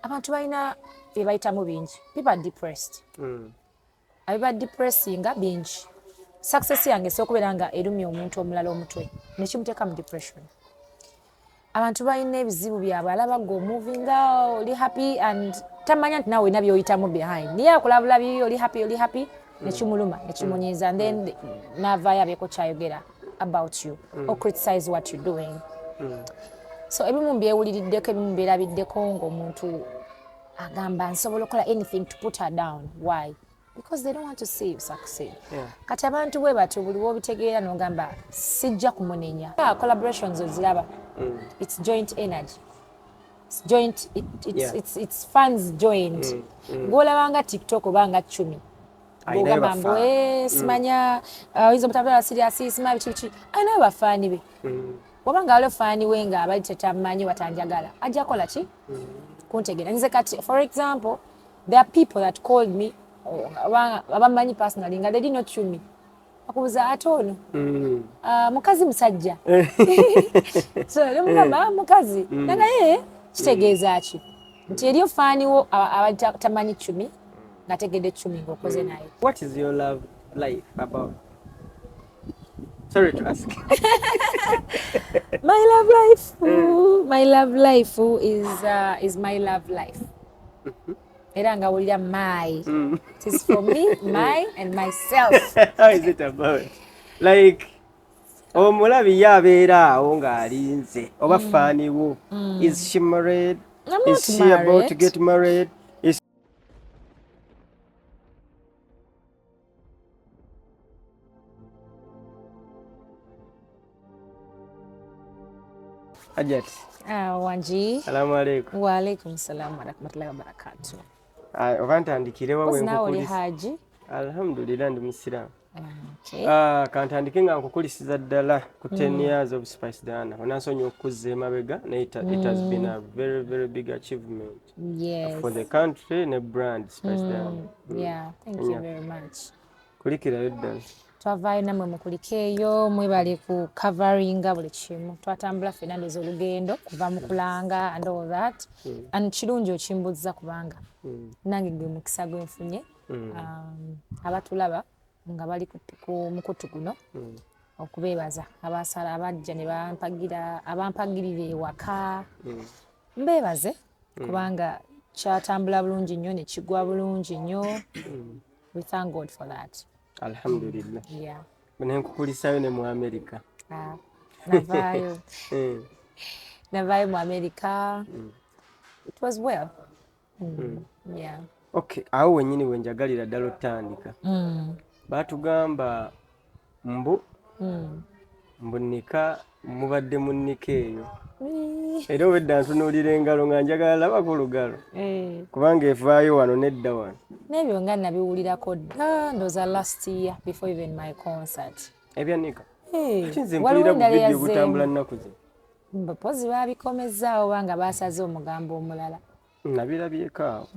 abantu balina bye bayitamu bingi. People are depressed. Abiba depressinga bingi. Success yange sokubeera nga erumya omuntu omulala omutwe nekimuteeka mu depression. Abantu balina ebizibu byabwe alaba go moving oli happy and tamanya nti nawe nabyo oyitamu behind. Niye akulabula byo oli happy nekimuluma nekimunyiza and then navaayo abeeko kyayogera about you or criticize what you're doing. So ebimu byewuliriddeko ebimu byerabiddeko ng'omuntu agamba nsobola okukola anything to put her down. Why? Because they don't want to see you succeed. Kati abantu bwe batyo buli w'obitegeera n'ogamba sijja kumunenya. Collaborations oziraba. It's joint energy. It's joint. It's funds joined. Ng'olabanga TikTok obanga chumi. Ng'ogamba mbwe simanya oyinza obutabala serious simanya biki. Ayina abafaani be. Wabanga waliwo faani we nga abali tetamanyi watanjagala. Ajja kola ki? Kuntegeera. Nze kati for example, there are people that called me abamanyi personally nga they did not chew me. Akubuza atono. Mukazi musajja. So nemugamba mukazi. Nanga kitegeeza ki? Nti eriyo faani wo abatamanyi chumi nga tegedde chumi ng'okoze naye. What is your love life about? Sorry to ask. My love life is my love life. Era nga wulira my. It is for me, my and myself. How is it about? Like omulabi yabeera awo ng'alinze oba faani wo. Is she married? I'm not is she married. about to get married? Is Ajat. Wanji. Salamu alaikum. Wa alaikum salam wa rahmatullahi wa barakatuh. Okantandikire wawe nkukulisa. Haji? Alhamdulillah ndi Musiramu. Okay. Kantandike nga nkukulisiza ddala ku 10 years of Spice Diana. Onansonyiwa okuzza emabega ne it has been a very, very big achievement. Yes. For the country ne brand Spice Diana. Yeah, thank you very much. Kulikirayo ddala. Twavaayo namwe mukulika eyo mwebale ku coveringa buli kimu. Twatambula ffenna ndoza olugendo kuva mu kulanga and all that. And kirungi okimbuza kubanga nange gwe mukisa gwenfunye. Abatulaba nga bali ku mukutu guno okubeebaza abasala abajja ne abampagirira ewaka mbeebaze kubanga kyatambula bulungi nnyo ne kigwa bulungi nnyo. We thank God for that. Alhamdulillah. Yeah. Nenkukulisayo ne mu America. Navaayo. Navaayo mu America. It was well. Yeah. Okay, awo wennyini we njagalira ddala otandika. Baatugamba mbunika mubadde munnika eyo. Era obwedda ntunuulira engalo nga njagala laba ku lugalo. Kubanga evaayo wano nedda wano. Nebyo nga nabiwulirako dda ndooza last year before even my concert. Ebyanika? Kinze mpulira buvidiyo butambula nnaku zino. Mpozi baabikomezaawo banga baasaze omugambo omulala. Nabirabyeko awo.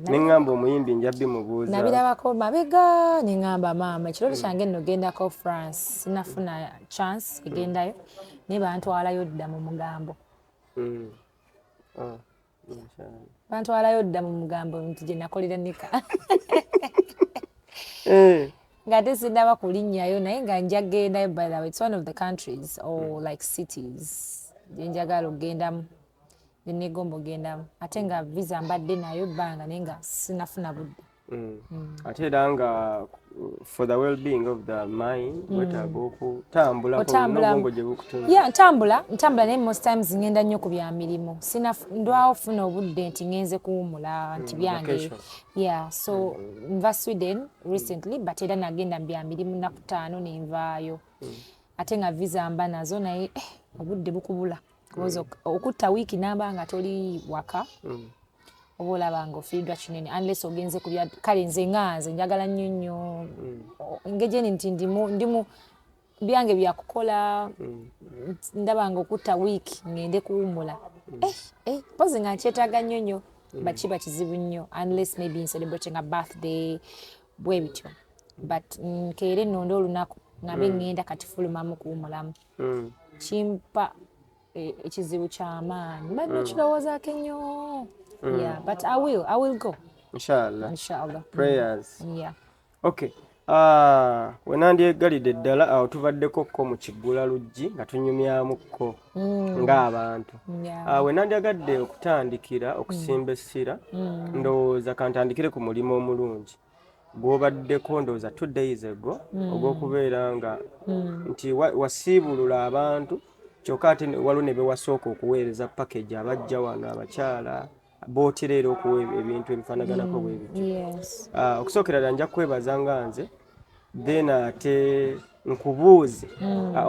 Ne ŋŋamba omuyimbi njabbi mubuuza. Nabirabako mabega ne ŋŋamba maama ekirooto kyange nno gendako France sinafuna chance egendayo naye bantwalayo dda mu mugambo. Bantwalayo dda mu mugambo nti gye nakolera nika. Ng'ate sinnaba kulinnyayo naye nga nja gendayo. By the way, it's one of the countries or like cities gye njagala okugendamu. Negombo gendamu ate nga visa mbadde nayo ebbanga naye nga sinafuna budde. Ate era nga for the well-being of the mind wetaaga okutambula n'obwongo gye bukutunula. Yeah, ntambula naye most times ngenda nnyo ku bya mirimu. Ndwawo ofuna obudde nti ngenze kuwumula nti byange. Yeah, so nva Sweden recently but era nagenda mu bya mirimu nnaku 5 ne nvaayo. Ate nga visa mba nazo naye obudde bukubula. Okutta wiiki namba nga toli waka oba olaba nga ofiiriddwa kinene unless ogenze ku bya kale nze nganze njagala nnyo nnyo engejeni nti ndimu byange byakukola ndaba nga okutta wiiki ngende kuwumula pozi nga nkyetaaga nnyo nnyo bakiba kizibu nnyo unless maybe in celebrating a birthday bwe bityo but nkeere nnonda olunaku ngabe ngenda kati fulumamu kuwumulamu kimpa ekizibu ky'amaanyi badde kirowoozaako ennyo Yeah, but I will go. Inshallah. Prayers. Yeah. Okay. Wenandyegalidde ddala awo tubaddeko ko mu Kiggula Luggi nga tunyumyamukko ng'abantu. Wenandyagadde okutandikira okusimba essira ndowooza kantandikire ku mulimu omulungi gw'obaddeko ndowooza 2 days ago ogw'okubeera nga nti wasiibulula abantu kyokka ate waliwo ne bewasooka okuweereza package abajja wano abakyala bootereera okuwa ebintu ebifaanaganako bwe bityo. Okusookera ddala nja kwebaza nga nze then ate nkubuuze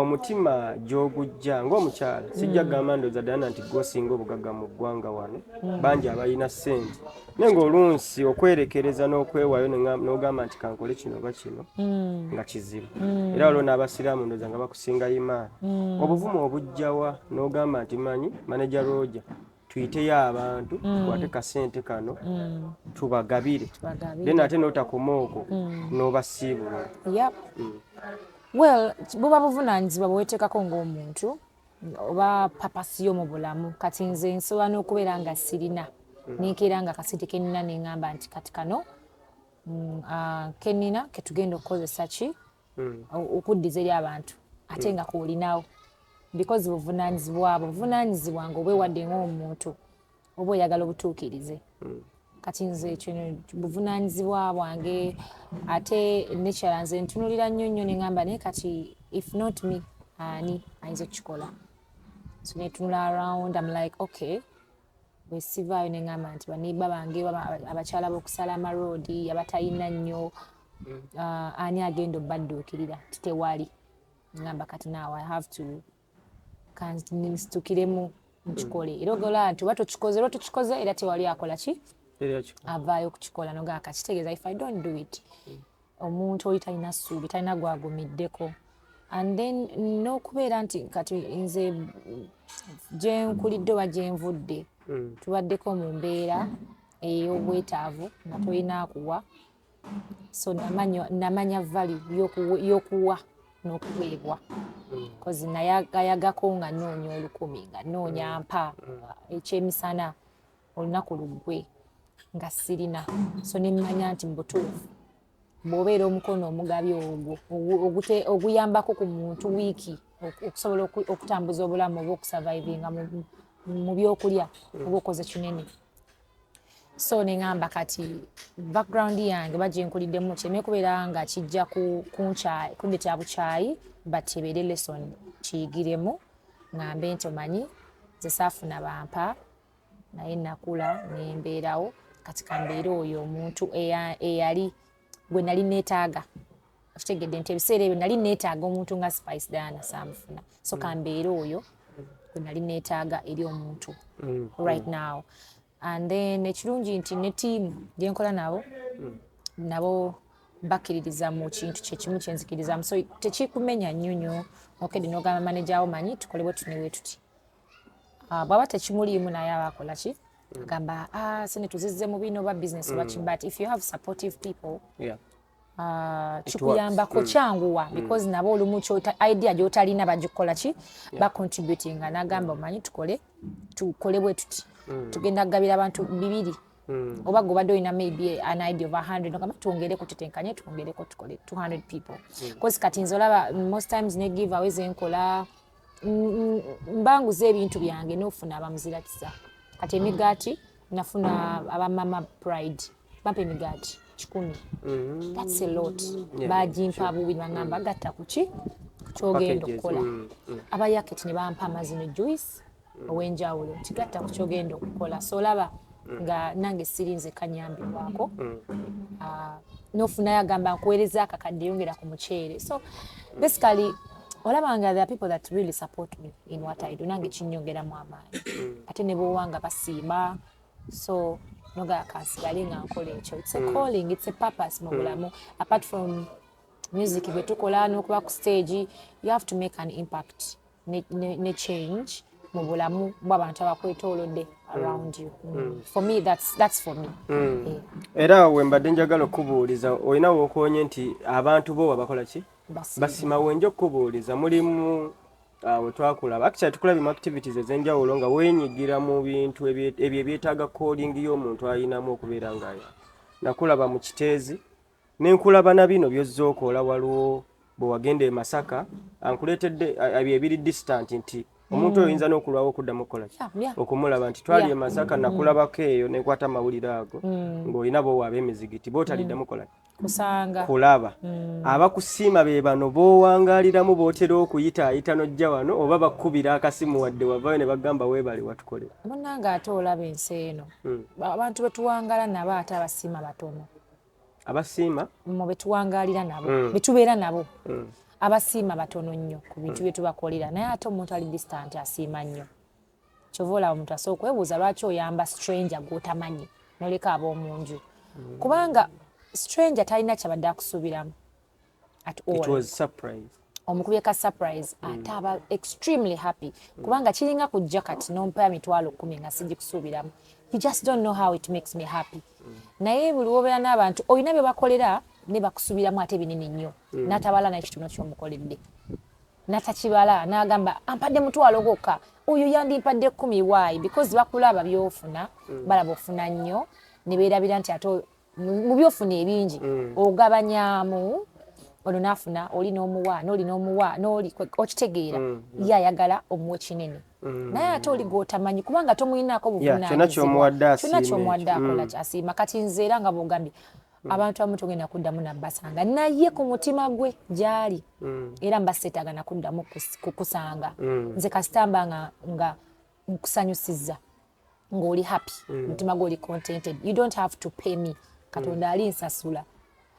omutima gy'ogujja ng'omukyala sijja kugamba ndowooza ddala nti gw'osinga obugagga mu ggwanga wano bangi abalina ssente naye ng'oluusi okwerekereza n'okwewaayo n'ogamba nti kankole kino oba kino nga kizibu era waliwo n'abasiraamu ndowooza nga bakusinga imaani obuvumu obujjawa n'ogamba nti manyi maneja Roger tuyiteyo abantu tukwate kasente kano tubagabire then ate n'otakoma okwo n'obasiibulula. Well, buba buvunaanyizibwa bweweteekako ng'omuntu oba papasi y'omu bulamu kati nze nsobola n'okubeera nga sirina nenkeera nga kasente kenina neŋŋamba nti kati kano kenina ketugenda okukozesa ki okuddiza eri abantu ate nga kuolinawo because buvunaanyizibwa nga obwewadde ng'omuntu oba oyagala obutuukirize kati nze kino buvunaanyizibwa bwange ate nekyala nze ntunulira nnyo neŋŋamba naye kati if not me ani ayinza okukikola so netunula around I'm like okay bwe sivaayo neŋŋamba nti baniiba bange abakyala b'okusala amaroodi abatalina nnyo ani agenda obbadduukirira titewali ngamba kati naawe I have to kansitukiremu nkikole era ogola nti oba tukikoze era tewali akola ki avaayo okukikola nogaa kakitegeeza if I don't do it omuntu oli talina ssuubi talina gwagumiddeko and then n'okubeera nti kati nze gyenkulidde oba gyenvudde tubaddeko mu mbeera ey'obwetaavu nga tolina akuwa so namanya value y'okuwa n'okuweebwa kozi nayagako nga noonya olukumi nga noonya mpa ekyemisana olunaku luggwe nga sirina so nemmanya nti mubutuufu bw'obeera omukono omugabi ogwo oguyambako ku muntu wiiki okusobola okutambuza obulamu oba okusurvivinga mu byokulya oba okoze kinene so neŋŋamba kati background yange bagyenkoliddemu kireme kubeera nga kijja kundetya bukyayi but ebeere lesson kiyigiremu ŋŋambe nti omanyi nze saafuna bampa naye nakula nembeerawo kati kambeere oyo omuntu eyali gwe nali neetaaga okitegedde nti ebiseera ebyo nali neetaaga omuntu nga Spice Diana saamufuna so kambeere oyo gwe nali neetaaga eri omuntu right now and then ekirungi nti ne tiimu gyenkola nabo bakkiririza mu kintu kyekimu kyenzikirizamu so tekikumenya nnyonyo okedde n'ogamba manejawo manyi tukole bwe tunewe tuti bw'aba tekimuliimu naye abakola ki agamba sene tuzizze mu bino oba business oba but if you have supportive people kikuyambako kyanguwa because nabo olumu idea gy'otalina bagikola ki bacontributinga n'agamba omanyi tukole bwe tuti tugenda kugabira abantu 200 oba gobadde olina maybe an idea of 100 nogamba twongereko tutenkanye twongereko tukole 200 people because kati nze olaba most times ne giveaway zenkola mbanguza ebintu byange n'ofuna abamuziratisa kati emigaati nafuna abamama pride bampa emigaati 10 that's a lot bagimpa bubi bangamba gatta kuki kukyogenda okukola abayaketi ne bampa amazzi ne juice ow'enjawulo kigatta ku kyogenda okukola so olaba nga nange sirinze kanyambibwako n'ofunayo agamba nkuweereza akakadde yongera ku muceere so basically olaba nga there are people that really support me in what I do nange kinyongeramu amaanyi ate ne bwowanga basiima so noga kansigale nga nkola ekyo it's a calling it's a purpose mu bulamu apart from music bwe tukola n'okuba ku stage you have to make an impact ne change mu bulamu bw'abantu abakwetoolodde around you for me that's for me era wembadde njagala okubuuliza olina wookoonye nti abantu bo wabakola ki basima wenja okubuuliza mulimu we twakulaba actually tukulaba mu activities ez'enjawulo nga weenyigira mu bintu ebyo ebyetaaga calling y'omuntu ayinamu okubeera ngayo. Nakulaba mu kiteezi nenkulaba na bino by'ozzookola waliwo bwe wagenda e Masaka ankuleetedde ebiri distant nti omuntu oyinza n'okulwawo okuddamu okukola okumulaba nti twali e Masaka nakulabako eyo nenkwata amawulire ago ng'olina boowaaba emizigiti bootaliddamu kola kusanga kulaba abakusiima be bano boowangaaliramu bootera okuyitaayita n'ojja wano oba bakkubira akasimu wadde wavayo ne bagamba weebale watukolera munnanga ate olaba ensi eno abantu betuwangala nabo ate abasiima batono abasiima mu betuwangaalira nabo betubeera nabo abasiima batono nnyo ku bintu bye tubakolera naye ate omuntu ali distant asiima nnyo kyova olaba omuntu asobola okwebuuza lwaki oyamba stranger gw'otamanyi noleka ab'omunju kubanga stranger talina kyabadde akusuubiramu at all. It was surprise. Omukubye ka surprise ate aba extremely happy kubanga kiringa kujja kati n'ompa mitwalo 10 nga sijikusuubiramu. You just don't know how it makes me happy. Naye buli wobeera n'abantu olina bye bakolera ne bakusuubiramu ate binene nnyo n'atabala n'ekitono ky'omukoledde n'atakibala n'agamba ampadde mutwalo gwokka oyo yandimpadde 10 why because bakulaba by'ofuna balaba ofuna nnyo ne beerabira nti ate mu byofuna ebingi ogabanyaamu ono n'afuna oli n'omuwa n'oli n'omuwa n'oli okitegeera ye ayagala omuwe kinene naye ate oli gw'otamanyi kubanga tomuyinaako buvunaanyizibwa kyonna ky'omuwadde akola kyasiima kati nze era nga bw'ogambye abantu abamu togenda kuddamu nabasanga naye ku mutima gwe gy'ali era mbaseetaaga nakuddamu kukusanga nze kasitamba nga nkusanyusizza ng'oli happy mutima gwe oli contented you don't have to pay me katonda ali nsasula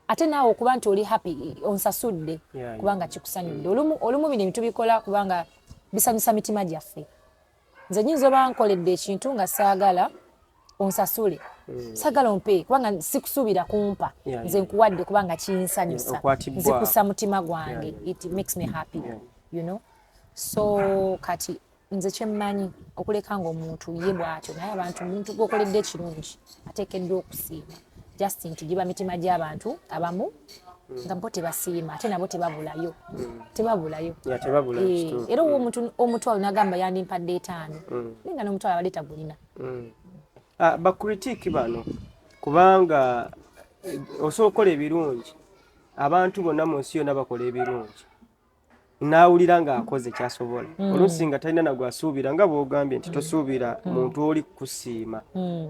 ate naawe okuba nti oli happy onsasudde kubanga kikusanyudde olumu bino ebintu bikola kubanga bisanyusa mitima gyaffe nze nyinza oba nkoledde ekintu nga saagala onsasule saagala ompe kubanga sikusuubira kumpa nze nkuwadde kubanga kinsanyusa nzikusa mutima gwange it makes me happy you know so kati nze kyemmanyi okuleka ng'omuntu ye bw'atyo naye abantu omuntu gwokoledde ekirungi ateekeddwa okusiima just nti giba mitima gy'abantu abamu nga bo tebasiima ate nabo tebabulayo era omutwalo n'agamba yandimpadde 5 ninga n'omutwalo abadde tagulina bakritiiki bano kubanga osobola okukola ebirungi abantu bonna mu nsi yonna bakola ebirungi naawulira ng'akoze kyasobola oluusi nga talina nagwasuubira nga bw'ogambye nti tosuubira muntu oli kusiima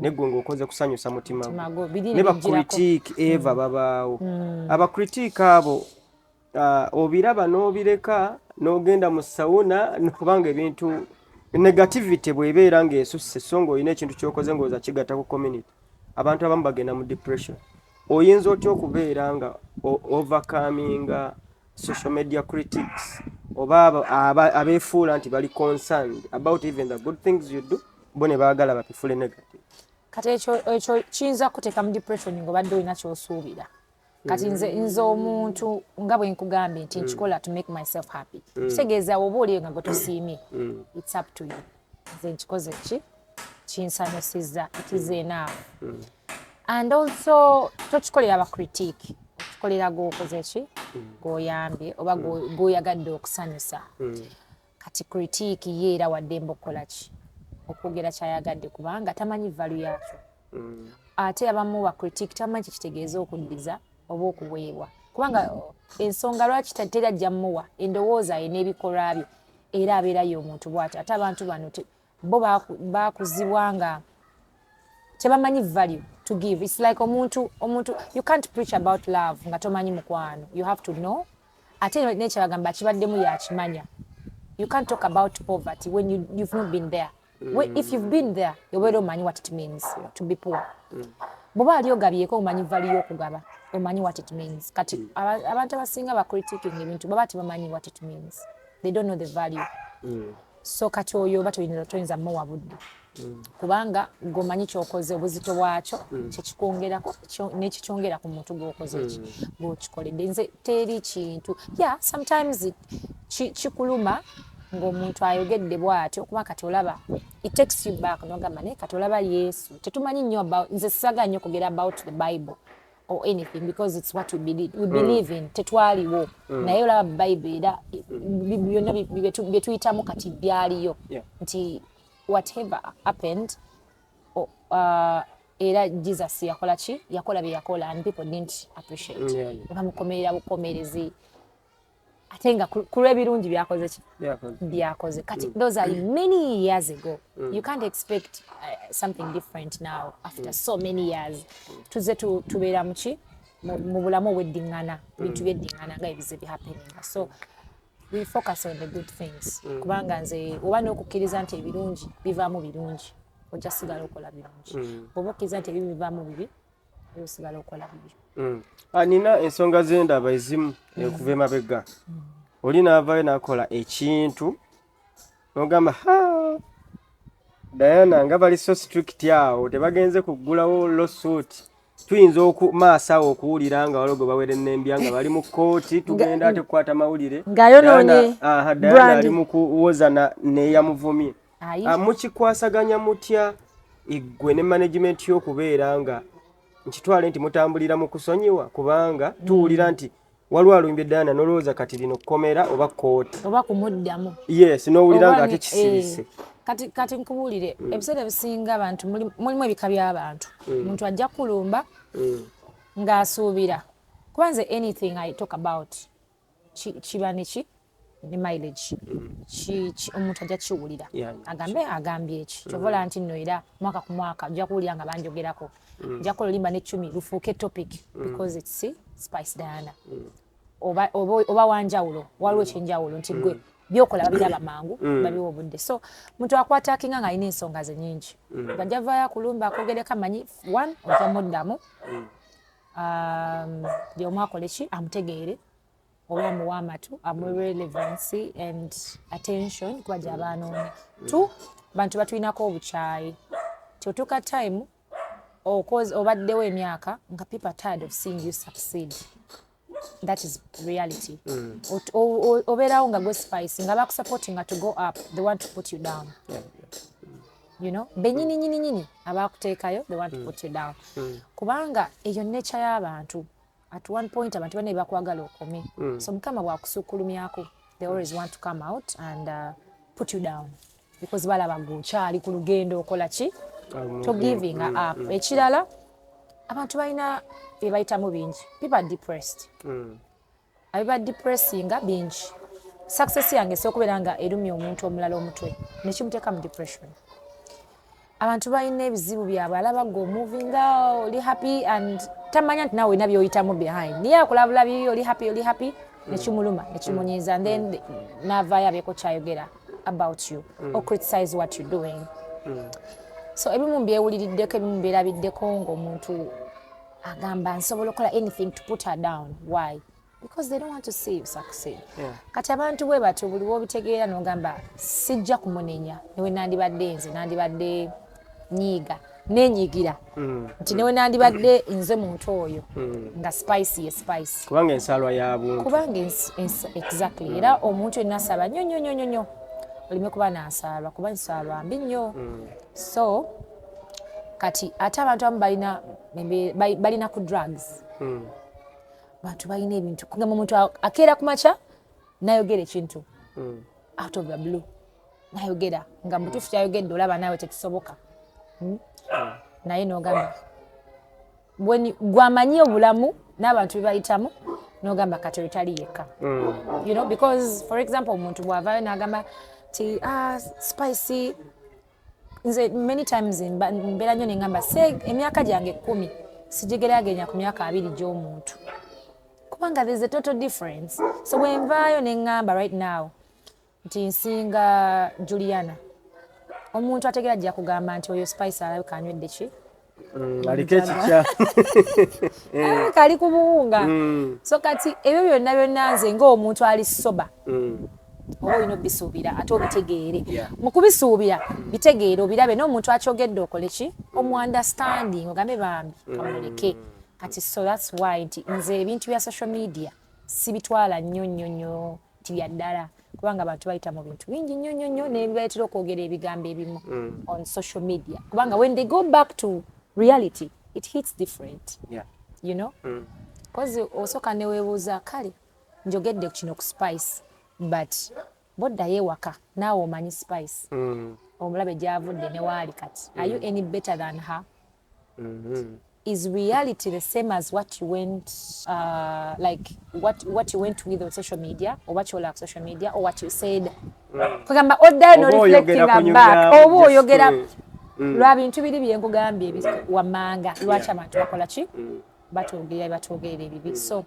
neggwe ng'okoze kusanyusa mutima gwe ne bakritiiki eva babaawo abakritiiki abo obiraba n'obireka n'ogenda mu sawuna kubanga ebintu negativity bw'ebeera ng'esusse so ng'olina ekintu ky'okoze ng'oza kigatta ku community abantu abamu bagenda mu depression oyinza otya okubeera nga overcominga social media critics oba abeefuula nti bali concerned about even the good things you do bo ne baagala bapifule negative kati ekyo kiyinza kuteeka mu depression ng'obadde olina ky'osuubira kati nze omuntu nga bwe nkugambye nti nkikola to make myself happy kitegeeza oba oliyo nga gwe tosiimye it's up to you nze nkikoze ki kinsanyusizza it is enough and also tokikolera abacritique okikolera gwokoze ki gwoyambye oba gwoyagadde okusanyusa kati critique ye era wadde mbokola ki okwogera kyayagadde kubanga tamanyi value yakyo ate abamu ba critique tamanyi kitegeeza okuddiza oba okuweebwa kubanga ensonga lwaki terajja mmuwa endowooza ye n'ebikolwa bye era abeerayo omuntu bw'ati ate abantu bano bo baakuzibwa nga tebamanyi value to give. It's like omuntu you can't preach about love nga tomanyi mukwano. You have to know ate nekye bagamba kibaddemu yakimanya. You can't talk about poverty when you've not been there. If you've been there, you will know what it means to be poor. Boba ali ogabyeko omanyi value y'okugaba. Omanyi what it means. Kati abantu abasinga ba critiquing ebintu baba tebamanyi what it means. They don't know the value. So kati oyo batoyinza mmowa budde. Kubanga gomanyi kyokoze obuzito bwakyo kyekikwongerako nekikyongera ku muntu gwokoze eki bwokikoledde nze teri kintu sometimes kikuluma ng'omuntu ayogedde bw'atyo kuba kati olaba it takes you back nogamba naye kati olaba Yesu tetumanyi nnyo about nze saga nnyo kugera about the Bible or anything because it's what we believe in tetwaliwo naye olaba Bible era byonna bye tuyitamu kati byaliyo nti whatever happened era Jesus yakola bye yakola and people didn't appreciate bamukomerera bukomerezi ate nga kulwa ebirungi byakoze kati those are many years ago you can't expect something different now after so many years tuze tubeera mu bulamu obweddiŋŋana bintu byeddiŋŋana nga ebize happening so we focus on the good things kubanga nze oba n'okukkiriza nti ebirungi bivaamu birungi ojja sigala okola birungi oba okkiriza nti ebibi bivaamu bibi osigala okola bibi nina ensonga z'endaba ezimu okuva emabega oli n'avaayo n'akola ekintu n'ogamba Diana nga bali so strict awo tebagenze kuggulawo lawsuit tuyinza maaso awo okuwulira nga waliwo gwe bawere ennembya nga bali mu kkooti tugenda ate kukwata mawulire ng'ayonoonye Diana ali mu kuwoza neeyamuvumye mukikwasaganya mutya eggwe ne management y'okubeera nga nkitwale nti mutambulira mu kusonyiwa kubanga tuwulira nti waliwo alumbye Diana n'olowooza kati lino kkomera oba kkooti oba kumuddamu yes n'owulira nga ate kisirise kati nkubuulire ebiseera ebisinga abantu mulimu ebika by'abantu omuntu ajja kulumba ng'asuubira kuba nze anything I talk about kiba neki ne mileage omuntu ajja kiwulira agambye eki kyovola nti nno era mwaka ku mwaka ojja kuwulira nga banjogerako ojja kukola olimba n'eccumi lufuuke topic because it's Spice Diana oba wanjawulo waliwo ekyenjawulo nti gwe byokola babiraba mangu babiwa obudde so muntu akwata akinga nga alina ensonga ze nyingi bajja vaayo kulumba akogereka manyi one ojja muddamu byomu akole ki amutegeere oba amuwa amatu amuwe relevancy and attention kuba gy'abaanoonye two bantu batulinako obukyayi kyotuuka time obaddewo emyaka nga people are tired of seeing you succeed. That is reality. Obeerawo nga gwe Spice nga bakusupportinga to go up, they want to put you down. You know, benyini abakuteekayo, they want to put you down. Kubanga eyo nature y'abantu. At one point abantu bane bakwagala okome. So mukama bwakusukkulumyako, they always want to come out and put you down because balaba ng'okyali ku lugendo okola ki to giving up. Ekirala abantu balina bye bayitamu bingi. People are depressed. Abiba depressinga bingi. Success yange sokubeera nga erumya omuntu omulala omutwe nekimuteeka mu depression. Abantu balina ebizibu byabwe alaba go moving oli happy and tamanya nti nawe nabyo oyitamu behind. Niye akulabula byo oli happy nekimuluma nekimunyiza and then navaayo abeeko kyayogera about you or criticize what you're doing. So ebimu byewuliriddeko ebimu byerabiddeko ng'omuntu agamba nsobola okukola anything to put her down. Why? Because they don't want to see you succeed. Kati abantu bwe batyo buli w'obitegeera n'ogamba sijja kumunenya newe nandibadde nze nandibadde nyiiga nenyigira nti newe nandibadde nze muntu oyo nga Spice ye Spice kubanga ensalwa y'abuntu kubanga exactly era omuntu yenna asaba nnyo olime kuba nansaalwa kuba nsalwa mbi nnyo. So kati ate abantu abamu balina ku drugs. Bantu balina ebintu kugamba omuntu akeera ku makya nayogera ekintu out of the blue nayogera nga mutuufu kyayogedde olaba naawe tekisoboka naye n'ogamba gwamanyi obulamu n'abantu bebayitamu n'ogamba kati olutali yekka. You know, because for example omuntu bw'avaayo n'agamba ti Spice nze many times mbeera nnyo neŋŋamba emyaka gyange 10 sigigeraganya ku myaka 2 gy'omuntu kubanga there's a total difference. So bwenvaayo neŋŋamba right now nti nsinga Juliana omuntu ategera ajja kugamba nti oyo Spice alabika anywedde ki aliko ekikya kali ku buwunga. So kati ebyo byonna nze ng'omuntu ali soba oba olina obisuubira ate obitegeere mu kubisuubira bitegeere obirabe n'omuntu akyogedde okole ki omu-understanding ogambe bambi kamuleke kati. So that's why nti nze ebintu bya social media sibitwala nnyo nti bya ddala kubanga abantu bayita mu bintu bingi nnyo n'ebibayitira okwogera ebigambo ebimu on social media kubanga when they go back to reality it hits different. you know kozi osoka ne webuuza kale njogedde kino ku spice but bodda yewaka naawe omanyi spice omulabe gyavudde ne waali kati are you any better than her? Is reality the same as what you went like what you went with on social media or what you like social media or what you said kugamba oddayo no reflecting back oba oyogera lwa bintu biri byenkugambye wammanga lwaki abantu bakola ki batogerera ebibi so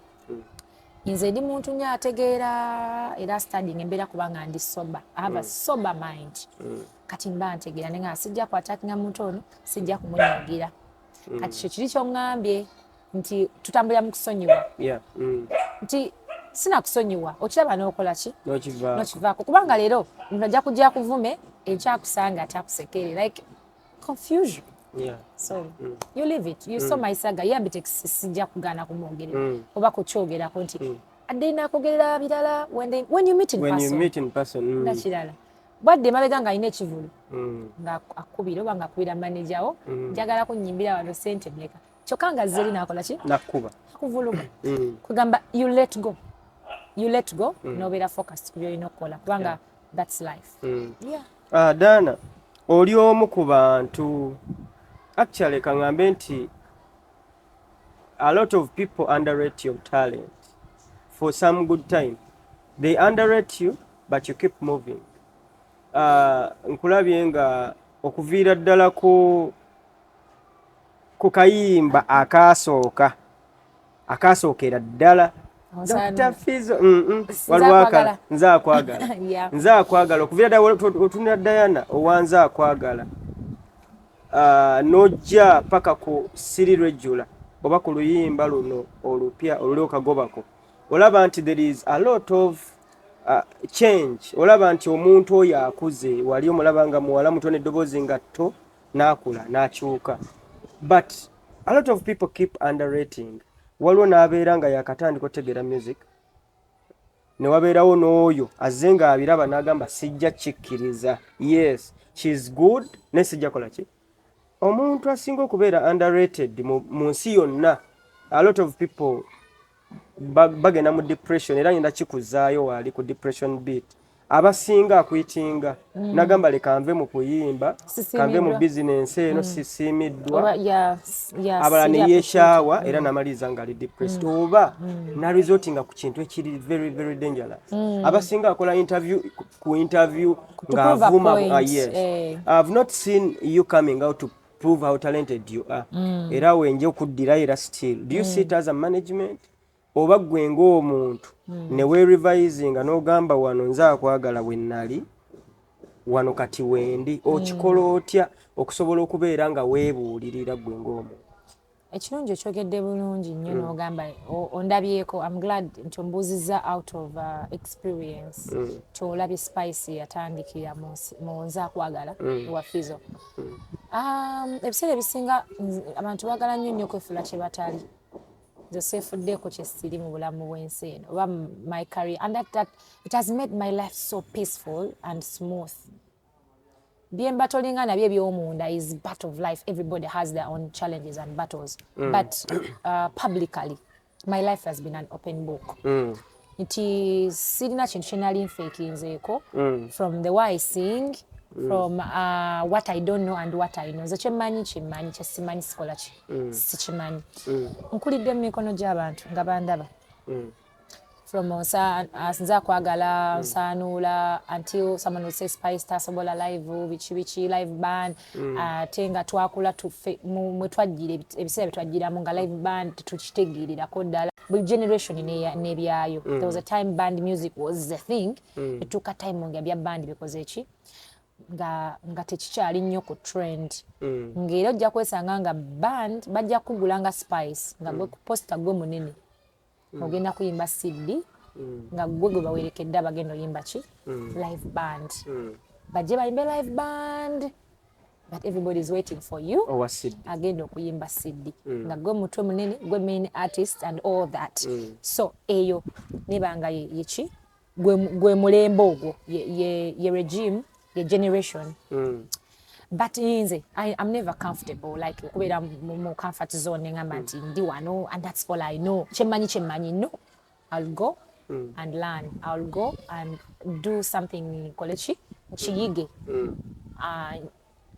nze ndi muntu nnyo ategeera era studying embeera kubanga ndi sober I have a sober mind kati mba ntegeera nenga sijja kwatakinga muntu ono sijja kumunyagira kati kyo kiri kyoŋŋambye nti tutambulira mu kusonyiwa nti sina kusonyiwa okiraba n'okola ki nokivaako kubanga leero omuntu ajja kujja kuvume ekyakusanga atakusekere like confusion so you leave it you saw my saga yambite sijja kugaana kumwogerera oba kukyogerako nti adde naakogerera birala when you meet in person nga kirala bwadde mabega nga alina ekivulu nga akubira oba nga akubira manejawo njagala kunyimbira wano sente meka kyokka nga zeri naakola ki akuvuluga kugamba you let go nobeera focused ku byolina okukola kubanga that's life Dana oli omu ku bantu actually kangambe nti a lot of people underrate your talent for some good time they underrate you but you keep moving nkulabye nga okuviira ddala ku kayimba akasookera ddala Dr. Fizo walwaka nze akwagala okuviira ddala otunira Diana owanze akwagala nojja paka ku Siri Regular oba ku luyimba luno olupya oluli okagobako olaba nti there is a lot of change olaba nti omuntu oyo akuze wali omulaba nga muwala muto n'eddoboozi nga tto n'akula n'akyuka but a lot of people keep underrating waliwo n'abeera nga yakatandika otegeera music ne wabeerawo n'oyo azze nga abiraba n'agamba sijja kikkiriza yes she is good ne sijja kola ki omuntu asinga okubeera underrated mu nsi yonna a lot of people bagenda mu depression era ngenda kikuzaayo wali ku depression bit abasinga akwitinga nagamba leka nve mu kuyimba kanve mu business eno sisiimiddwa abala ne yeeshaawa era namaliza nga ali depressed oba na resortinga ku kintu ekiri very very dangerous abasinga akola ku interview ng'avuma yes I've not seen you coming out to prove how talented you are era wenje okuddira era still do you see it as a management oba gwe ng'omuntu ne weerivisinga n'ogamba wano nze akwagala we nnali wano kati wendi okikola otya okusobola okubeera nga weebuulirira gwe ng'omuntu ekirungi ekyogedde bulungi nnyo n'ogamba ondabyeko I'm glad nti ombuuzizza out of experience kyolabye spice yatandikira mu nze akwagala ewa Fizo ebiseera ebisinga abantu baagala nnyo okwefuula kye batali seefuddeko kye siri mu bulamu bw'ensi eno oba my career and that it has made my life so peaceful and smooth byemba tolinga nabyo eby'omunda is part of life everybody has their own challenges and battles but publicly my life has been an open book nti sirina kintu kye nali nfeekinzeeko from the way I sing from what I don't know and what I know nze kyemmanyi kyesimanyi sikola ki sikimanyi nkulidde mu mikono gy'abantu nga bandaba from nze akwagala nsaanuula until someone will say spice tasobola live biki live band ate nga twakula mwe twajjira ebiseera bye twajjiramu nga live band tukitegeerirako ddala buli generation n'ebyayo there was a time band music was the thing etuuka time nga bya band bikoze eki nga tekikyali nnyo ku trend ng'era ojja kwesanga nga band bajja kugula nga spice nga gwe ku posta gwe munene ogenda kuyimba CD nga gwe gwe bawerekedde abagenda oyimba ki live band bajje bayimbe live band but everybody is waiting for you agenda okuyimba CD nga gwe mutwe munene gwe main artist and all that so eyo nebanga yeki gwe mulembe ogwo ye regime ye generation but I'm never comfortable like okubeera mu comfort zone ngamba nti ndi wano and that's all I know kyemmanyi no I'll go and learn. I'll go and do something college chiyige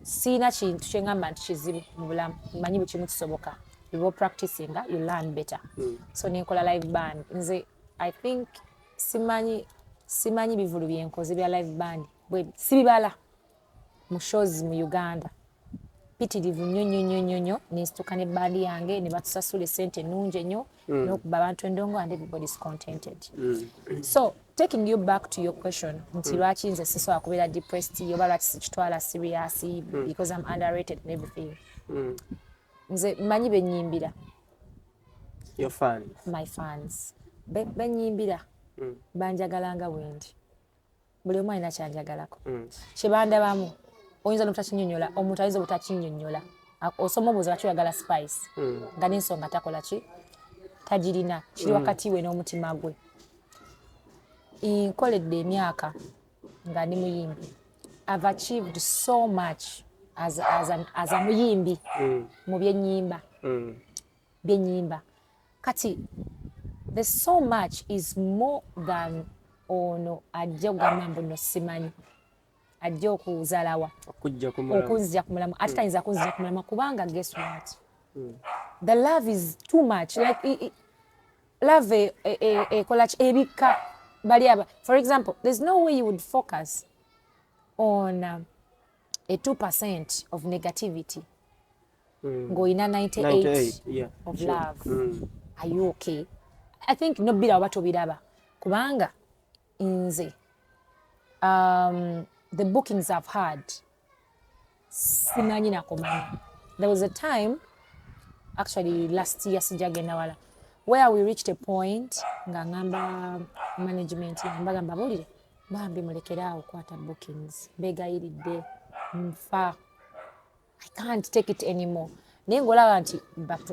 sina kintu kyengamba nti kizibu mu bulamu manyi buli kimu kisoboka you practicing you learn better so nenkola live band nze I think simanyi bivulu byenkoze bya live band bwe sibibala mu shows mu Uganda pitirivu nnyo nesituka ne bandi yange ne batusasula sente nungi nnyo n'okuba abantu endongo and everybody is contented so taking you back to your question nti lwaki nze sisobola kubeera depressed oba lwaki sikitwala serious because I'm underrated and everything nze manyi benyimbira your fans my fans benyimbira banjagalanga bwendi buli omu alina kyanjagalako kyebandabamu oyinza n'obutakinyonnyola omuntu ayinza obutakinyonnyola osoma obuuza lwaki oyagala spice nga n'ensonga takola ki tagirina kiri wakati we n'omutima gwe nkoledde emyaka nga ndi muyimbi I've achieved so much as a muyimbi mu byennyimba kati there's so much is more than ono ajja okugamba mbu no simanyi ajja okuzalawa okuzja ku mulamu ate tayinza kunzija ku mulamu kubanga guess what the love is too much like love ekola ebika bali aba for example there's no way you would focus on a 2% of negativity ng'oyina 98 of love are you okay I think nobira oba tobiraba kubanga nze the bookings I've had simanyi nakomanya there was a time actually last year sijagenda wala where we reached a point nga ngamba management mbagamba bulire bambi mulekeraawo kwata bookings begayiridde nfa I can't take it anymore naye ngolaba nti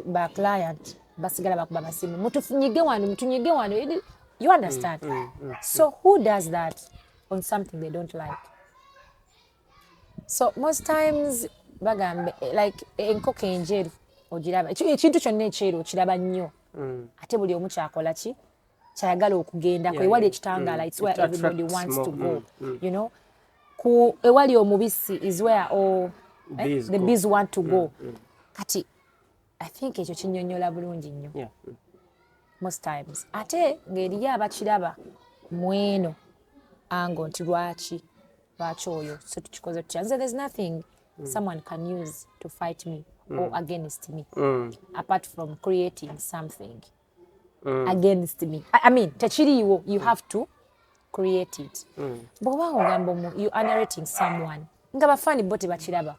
ba client basigala bakuba masimu mutunyige wano you understand so who does that on something they don't like so most times bagambe like enkoko enjeru ogiraba ekintu kyonna ekyeru okiraba nnyo ate buli omu kyakola ki kyayagala okugendako ewali ekitangaala it's where everybody wants to go you know ku ewali omubisi is where all the bees want to go kati I think ekyo kinnyonnyola bulungi nnyo most times ate ng'eriyo abakiraba mweno ango nti lwaki oyo so tukikoze tutya nze there's nothing someone can use to fight me or against me apart from creating something against me I mean tekiriiwo you have to create it bw'oba ogamba you underrating someone nga bafaani bo tebakiraba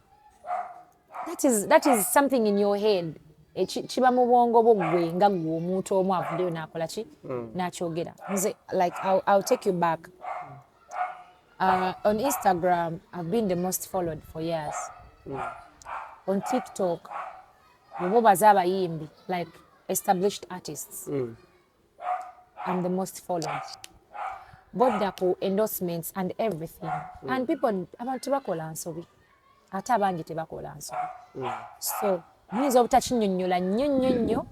that is something in your head kiba mu bwongo bwo gwe nga gwe omuntu omu avuddeyo n'akola ki n'akyogera nze like I'll take you back on Instagram I've been the most followed for years on TikTok bo baza abayimbi like established artists I'm the most followed bodda ku endorsements and everything and people abantu tebakola nsobi ate abangi tebakola nsobi so nyinza obutakinyonnyola nnyo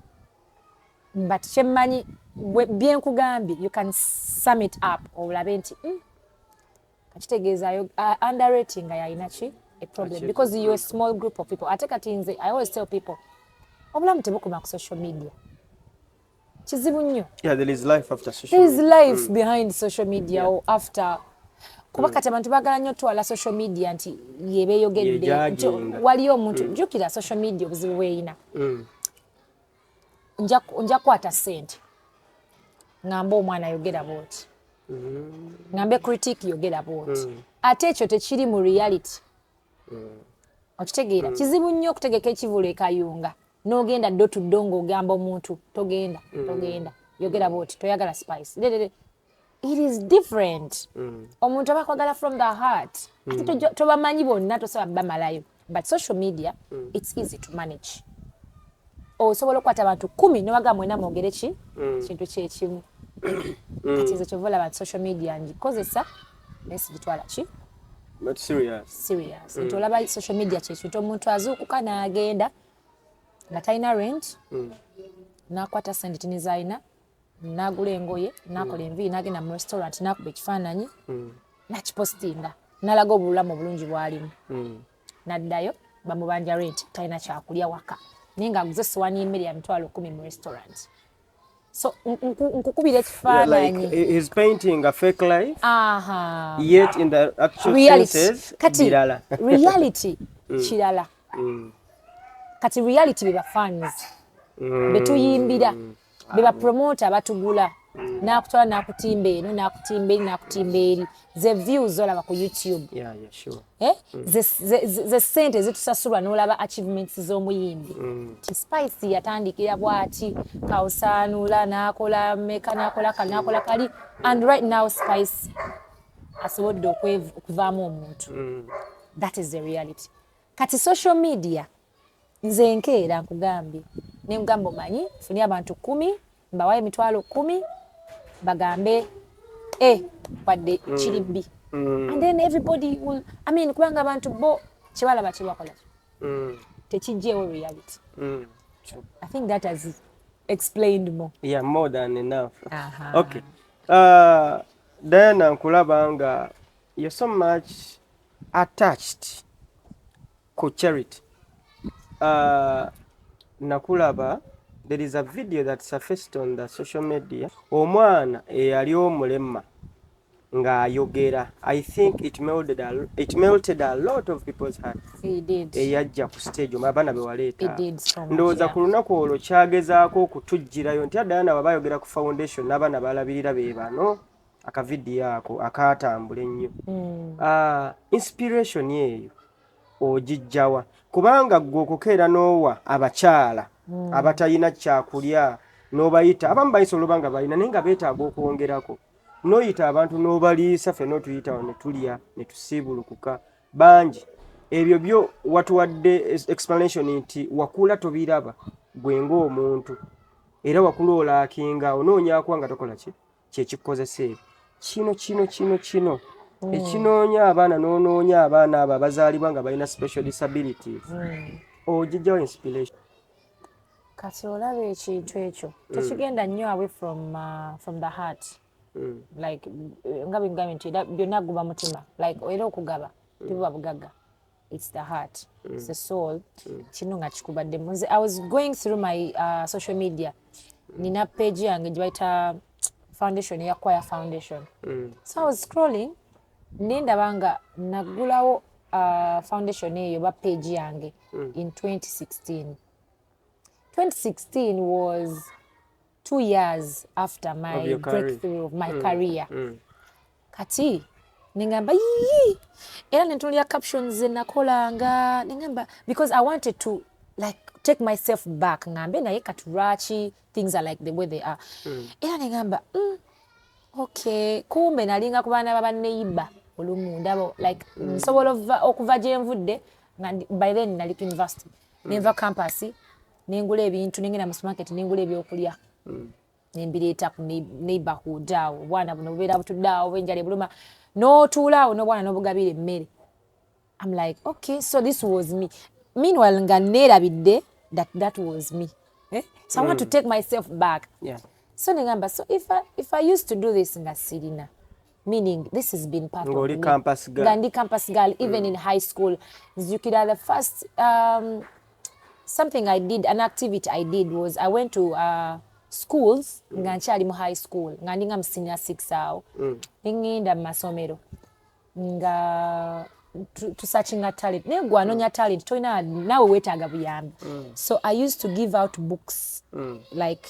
but kyemmanyi byenkugambye you can sum it up olabe nti kakitegeeza underrating nga yalina ki a problem because you're a small group of people ate kati nze I always tell people obulamu tebukoma ku social media kizibu nnyo there is life after social there is life behind social media or after kuba kati abantu bagala nnyo twala social media nti yebeeyogedde waliyo omuntu jjukira social media obuzibu bweyina nja kwata ssente ngamba omwana ayogera bwoti ngambe critique yogera bwoti ate ekyo tekiri mu reality okitegeera kizibu nnyo okutegeka ekivulo ekayunga n'ogenda ddo tuddo ng'ogamba omuntu togenda yogera bwoti toyagala spice it is different omuntu abakwagala from the heart ate tobamanyi bonna tosaba bamalayo but social media it's easy to manage osobola okukwata abantu 10 newaga mwena mwogere ki kintu kyekimu kati nze kyovola abantu social media ngikozesa nesigitwala ki But serious. Nti olaba social media kyekyo omuntu azuukuka n'agenda nga talina rent n'akwata sente tinizayina n'agula engoye n'akola enviiri n'agenda mu restaurant n'akuba ekifaananyi n'akipostinga n'alaga obulamu obulungi bw'alimu n'addayo bamubanja rent talina kyakulya waka naye ng'aguze essowaani y'emmere ya mitwalo 10 mu restaurant. So nkukubira ekifaananyi he's painting a fake life yet in the actual senses kirala reality kirala kati reality beba fans betuyimbira beba promoter batugula nakutwala nakutimba eno nakutimba eri nakutimba eri ze views olaba ku YouTube sure ze sente zitusasulwa n'olaba achievements z'omuyimbi Spice yatandikira bwati kawusaanula n'akola meka n'akola kali and right now Spice asobodde okuvaamu omuntu that is the reality. Kati social media nze nkeera nkugambye ne mugamba omanyi funi abantu 10 mbawaye emitwalo 10 bagambe wadde kiribbi and then everybody will kubanga abantu bo kyebalaba kyebakola tekijjeewo reality. I think that has explained more. Yeah, more than enough. Okay. Diana nkulaba nga you're so much attached ku charity. Nakulaba there is a video that surfaced on the social media omwana eyali omulema nga ayogera. I think it melted a lot of people's hearts. It did. Eyajja ku stage omabana be waleeta. It did so much. Ndowooza ku lunaku olwo kyagezaako okutujjirayo nti Diana baba ayogera ku foundation n'abaana balabirira be bano akavidiyo ako akaatambula ennyo. Inspiration yeeyo ogijjawa kubanga gwe okukeera n'owa abakyala abatalina kyakulya n'obayita abamu bayisa olubanga balina naye nga beetaaga okwongerako n'oyita abantu n'obaliisa ffe n'otuyitawo ne tulya ne tusiibulukuka bangi ebyo byo watuwadde explanation nti wakula tobiraba gwe ng'omuntu era wakula olaakinga onoonyakuwa nga tokola ki kyekikozesa ebyo kino ekinoonya abaana n'onoonya abaana abo abazaalibwa nga balina special disabilities ogijjawo inspiration. Kati olaba ekintu ekyo tekigenda nnyo away from the heart. Like nga bingambye nti byonna guba mutima like era okugaba tebuba bugagga. It's the heart, it's the soul. Kino nga kikubadde muze. I was going through my social media nina page yange gye bayita foundation ya Choir Foundation. So I was scrolling nendaba nga nagulawo foundation eyo ba page yange in 2016. 2016 was 2 years after my breakthrough of my career. Kati ningamba era nentulia captions nakolanga ningamba because I wanted to like take myself back ngambe naye katurachi things are like the way they are. Era ningamba okay kumbe nalinga ku baana baba neighbor olumu ndabo like nsobola okuva gye nvudde by then nali university nenva campus nengula ebintu nengena mu supermarket nengula ebyokulya nembireeta ku neighborhood awo bwana buno bubeera butudde awo bwenjala buluma n'otuula awo n'obwana n'obugabira emmere. I'm like okay so this was me meanwhile nga neerabidde that was me so I want to take myself back. So nengamba so if I used to do this nga sirina meaning this has been part of me. Gandhi campus girl even in high school nzijukira the first something I did, an activity I did was I went to schools nga nkyali mu high school nga ndi nga mu senior 6 awo ngenda mu masomero nga tusearchinga talent naye gwe anoonya talent tolina naawe weetaaga buyambi. So I used to give out books like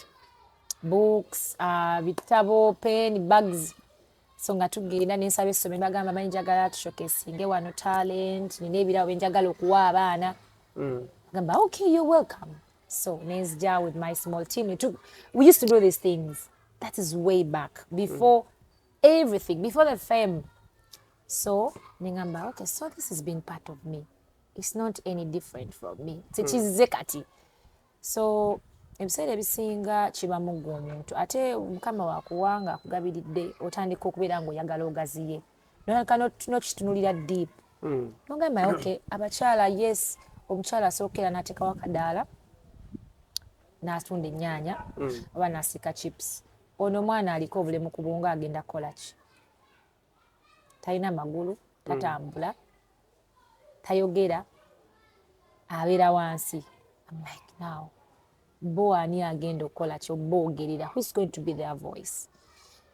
books bitabo pen bags. So nga tugenda nensaba essomero bagamba manyi njagala tushokesinge wano talent nina ebirawo njagala okuwa abaana gamba okay you're welcome. So nenzija with my small team we used to do these things. That is way back before everything, before the fame. So ningamba okay so this has been part of me, it's not any different from me tekize kati. So ebiseera ebisinga kiba mugwa omuntu ate mukama wakuwanga akugabiridde otandika okubeera ng'oyagala ogaziye nokitunulira deep nogamba okay abakyala yes omukyala asookera n'ateekawo akadaala n'atunda ennyaanya oba n'asika chips ono omwana aliko obulemu ku bwongo agenda kukola ki talina magulu tatambula tayogera abeera wansi I'm like now bo ani agenda okukola ki oboogerera who is going to be their voice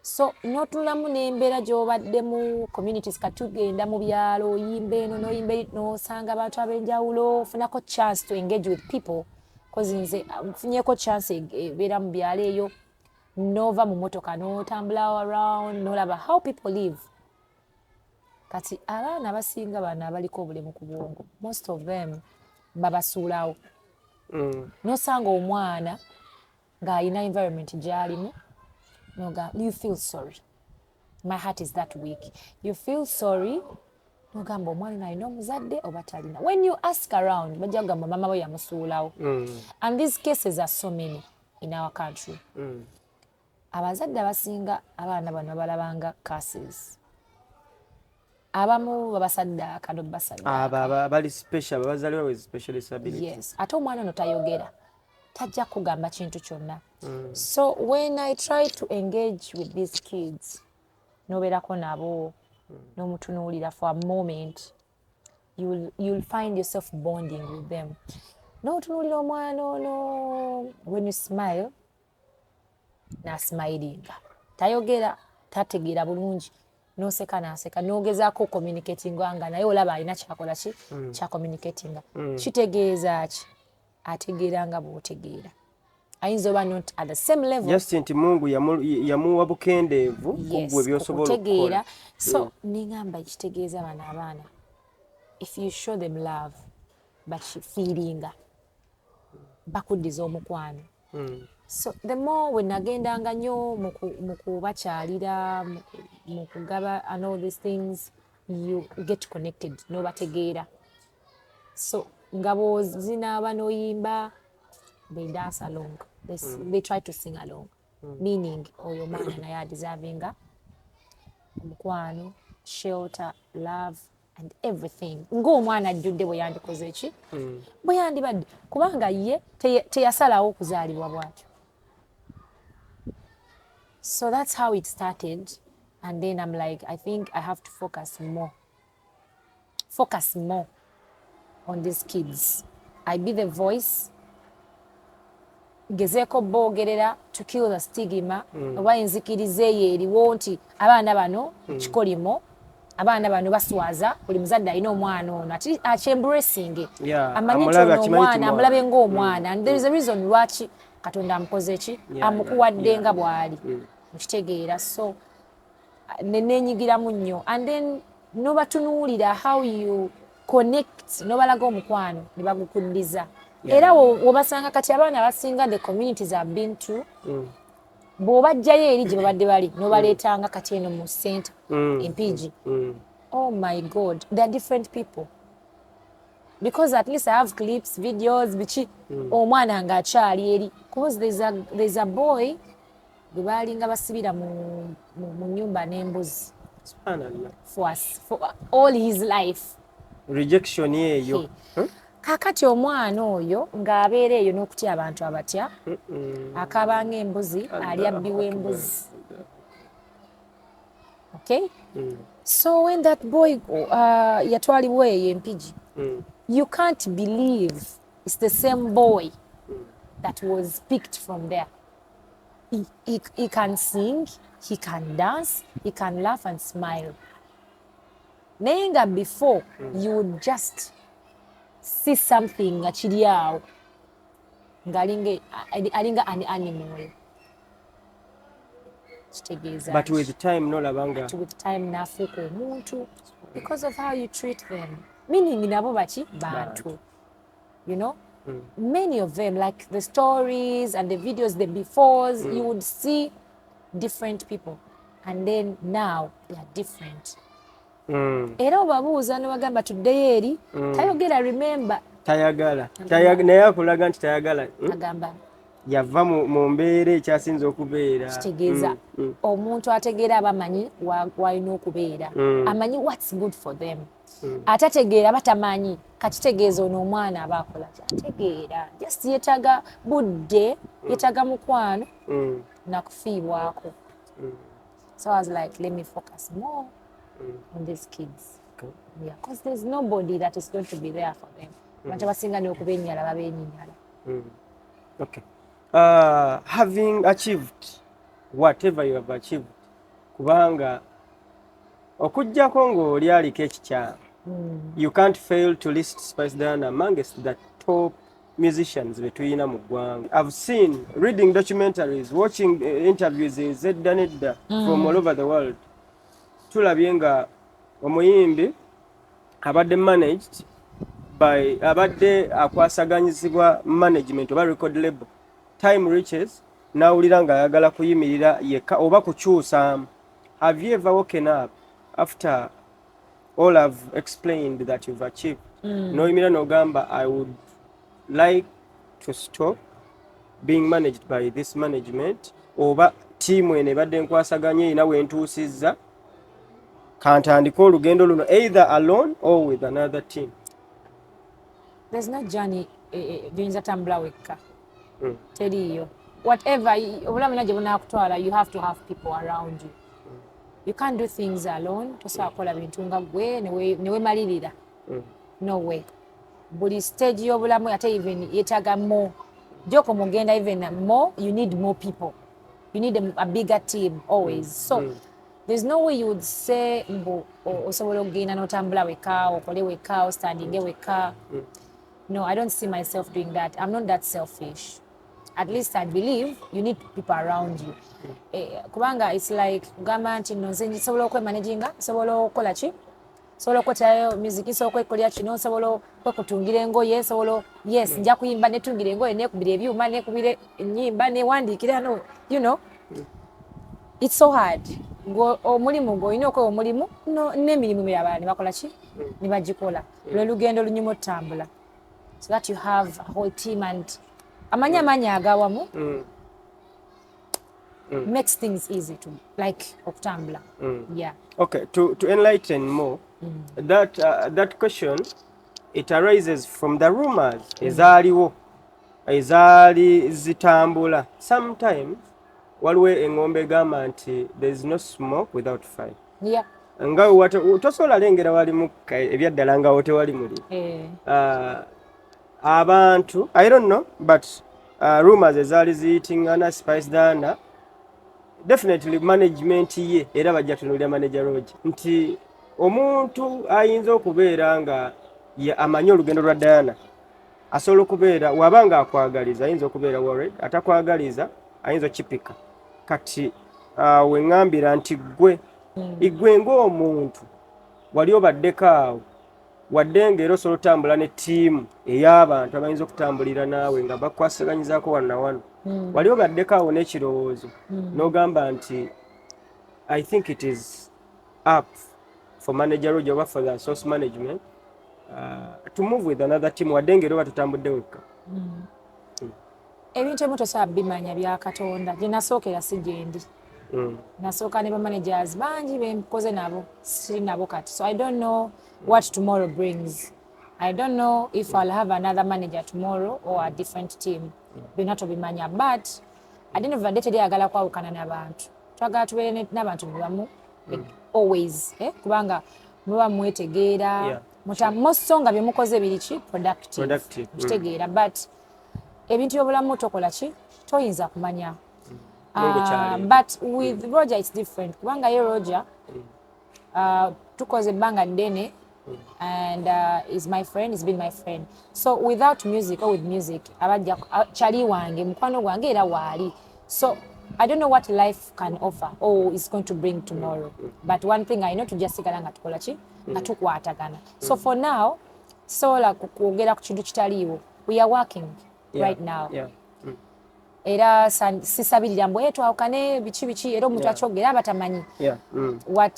so n'otunulamu n'embeera gy'obaddemu communities katugenda mu byalo oyimba eno n'oyimba n'osanga abantu ab'enjawulo ofunako chance to engage with people cause nze nfunyeko chance ebeera mu byalo eyo n'ova mu motoka n'otambula around n'olaba how people live kati abaana abasinga bano abaliko obulemu ku bwongo most of them babasuulawo n'osanga omwana ng'alina environment gy'alimu noga you feel sorry my heart is that weak you feel sorry nogamba omwana alina omuzadde oba talina when you ask around bajja kugamba mama we yamusuulawo and these cases are so many in our country abazadde abasinga abaana bano balabanga cases abamu babasaddaaka nobasaddaaka bali special babazaliwa with special disability yes ate omwana ono tayogera tajja kugamba kintu kyonna so when I try to engage with these kids nobeerako nabo n'omutunuulira for a moment you'll find yourself bonding with them n'otunuulira omwana ono when you smile n'asmilinga tayogera tategeera bulungi n'oseka n'aseka n'ogezaako communicatinga nga naye olaba alina kyakola ki kya communicatinga kitegeeza ki ategeera nga bw'otegeera ayinza oba not at the same level just nti Mungu yamuwa bukendeevu kubwe by'osobola okukola so ningamba ekitegeeza bano abaana if you show them love bakifiiringa bakuddiza omukwano so the more we nagendanga nnyo mu kubakyalira mu kugaba and all these things you get connected n'obategeera so nga bw'ozinaaba n'oyimba they dance along they try to sing along meaning oyo mwana naye adeservinga omukwano shelter love and everything ng'omwana ajjudde bwe yandikoze ki bwe yandibadde kubanga ye teyasalawo okuzaalibwa bw'atyo so that's how it started and then I'm like I think I have to focus more on these kids I be the voice gezeeko boogerera to kill the stigma oba enzikiriza eyo eriwo nti abaana bano kikolimo abaana bano baswaza buli muzadde alina omwana ono ati akyembracing amanye nti ono omwana amulabe ng'omwana and there is a reason lwaki Katonda amukoze ki amukuwadde nga bw'ali mukitegeera so neneenyigiramu nnyo and then n'obatunuulira how you connect n'obalaga omukwano ne bagukuddiza era wobasanga kati abaana abasinga the communities have been to bw'obajjayo eri gye babadde bali n'obaleetanga kati eno mu center empigi oh my god they are different people because at least I have clips videos biki omwana ng'akyali eri because there's a boy gwe baalinga basibira mu nnyumba n'embuzi for all his life rejection yeeyo kakati omwana oyo ng'abeera eyo n'okutya abantu abatya akabanga embuzi ali abbiwa embuzi okay so when that boy yatwalibwa eyo empigi you can't believe it's the same boy that was picked from there he can sing he can dance he can laugh and smile naye nga before you would just see something nga kiri awo ng'alinga an animal kitegeeza but with time nolabanga with time n'afuuka omuntu because of how you treat them meaning nabo baki bantu you know many of them like the stories and the videos the befores you would see different people and then now they are different era obabuuza nobagamba tuddeyo eri tayogera remember tayagala naye akulaga nti tayagala agamba yava mu mbeera ekyasinza okubeera. Kitegeeza omuntu ategeera abamanyi walina okubeera amanyi what's good for them. Atategeera batamanyi kakitegeeza ono omwana aba akola kyategeera just yeetaga budde yeetaga mukwano nakufiibwako. So I was like, let me focus more on these kids. Yeah, because there's nobody that is going to be there for them. Abantu abasinga n'okuba ennyala baba ennyala. Okay. Having achieved whatever you have achieved, kubanga okujjako ng'oli aliko ekikyamu, you can't fail to list Spice Diana amongst the top musicians betuyina mu ggwanga. I've seen, reading documentaries, watching interviews ez'edda n'edda from all over the world. Tulabye nga omuyimbi abadde managed by abadde akwasaganyizibwa management oba record label. Time reaches nawulira nga ayagala kuyimirira yekka oba kukyusaamu. Have you ever woken up after all I've explained that you've achieved? Noyimira n'ogamba I would like to stop being managed by this management, oba team ene badde nkwasaganya erina wentuusizza kantandika olugendo luno either alone or with another team? There's no journey gy'oyinza tambula wekka. Teriiyo. Whatever obulamu gye bunaakutwala, you have to have people around you. You can't do things alone. Tosobola kukola bintu nga gwe ne weemalirira. No way. Buli stage y'obulamu ate even yeetaaga more. Gy'okwo mugenda even more, you need more people. You need a bigger team always. So there's no way you would say mbu osobola okugenda n'otambula wekka, okole wekka, ostandinge wekka. No, I don't see myself doing that. I'm not that selfish. At least I believe you need people around you. Kubanga it's like kugamba nti no nze nsobola okwemanaginga, nsobola okukola ki, nsobola okwetaayo music, nsobola okwekolera kino, nsobola okwekutungira engoye, nsobola yes nja kuyimba netungira engoye nekubira ebyuma nekubira ennyimba newandiikira no, you know. It's so hard. Omulimu gw'olina okwewa omulimu n'emirimu emirala ne bakola ki, ne bagikola. Lwe lugendo lunyuma otambula. So that you have a whole team and amaanyi agawamu makes things easy to like okutambula. Yeah. Okay, to enlighten more, that question, it arises from the rumors ezaaliwo ezaali zitambula. Sometimes waliwo engombe egamba nti there is no smoke without fire. Yeah. Nga tosobola lengera wali mukka ebyaddala nga tewali muliro. Abantu, I don't know, but rumors ezaali ziyitingana Spice Diana, definitely management ye era bajja tunuulira manager Roger nti omuntu ayinza okubeera nga amanyi olugendo lwa Diana asobola okubeera wabanga akwagaliza ayinza okubeera worried, atakwagaliza ayinza okipika. Kati we ngambira nti igwe ng'omuntu wali obaddeko awo wadde ng'era osobola otambula ne ttiimu ey'abantu abayinza okutambulira naawe nga bakwasaganyizaako wano na wano. Wali obaddeko awo n'ekirowoozo n'ogamba nti I think it is up for manager Roger oba for the source management to move with another team wadde ng'era oba tutambudde wekka. Ebintu ebimu tosobola bimanya bya Katonda. Gye nasookera si gyendi. Nasooka ne managers bangi bempoze nabo siri nabo kati. So I don't know what tomorrow brings. I don't know if I'll have another manager tomorrow or a different team. Bina tobimanya, but at the end of the day teri agala kwawukana n'abantu. Twagala tubeere n'abantu mubamu always. Kubanga muba mwetegeera. Musonga bye mukoze biri ki productive. Kitegeera, but ebintu by'obulamu tokola ki toyinza kumanya. But with Roger it's different. Kubanga ye Roger tukoze ebbanga ddene and is my friend, he's been my friend. So without music or with music abajja chali wange mukwano gwange era waali. So I don't know what life can offer or is going to bring tomorrow. But one thing I know tujasigala nga tukola ki nga tukwatagana. So for now sola kwogera ku kintu kitaliiwo. We are working right now. Era sisabirira mbwe twawukane biki era omuntu akyogera abatamanyi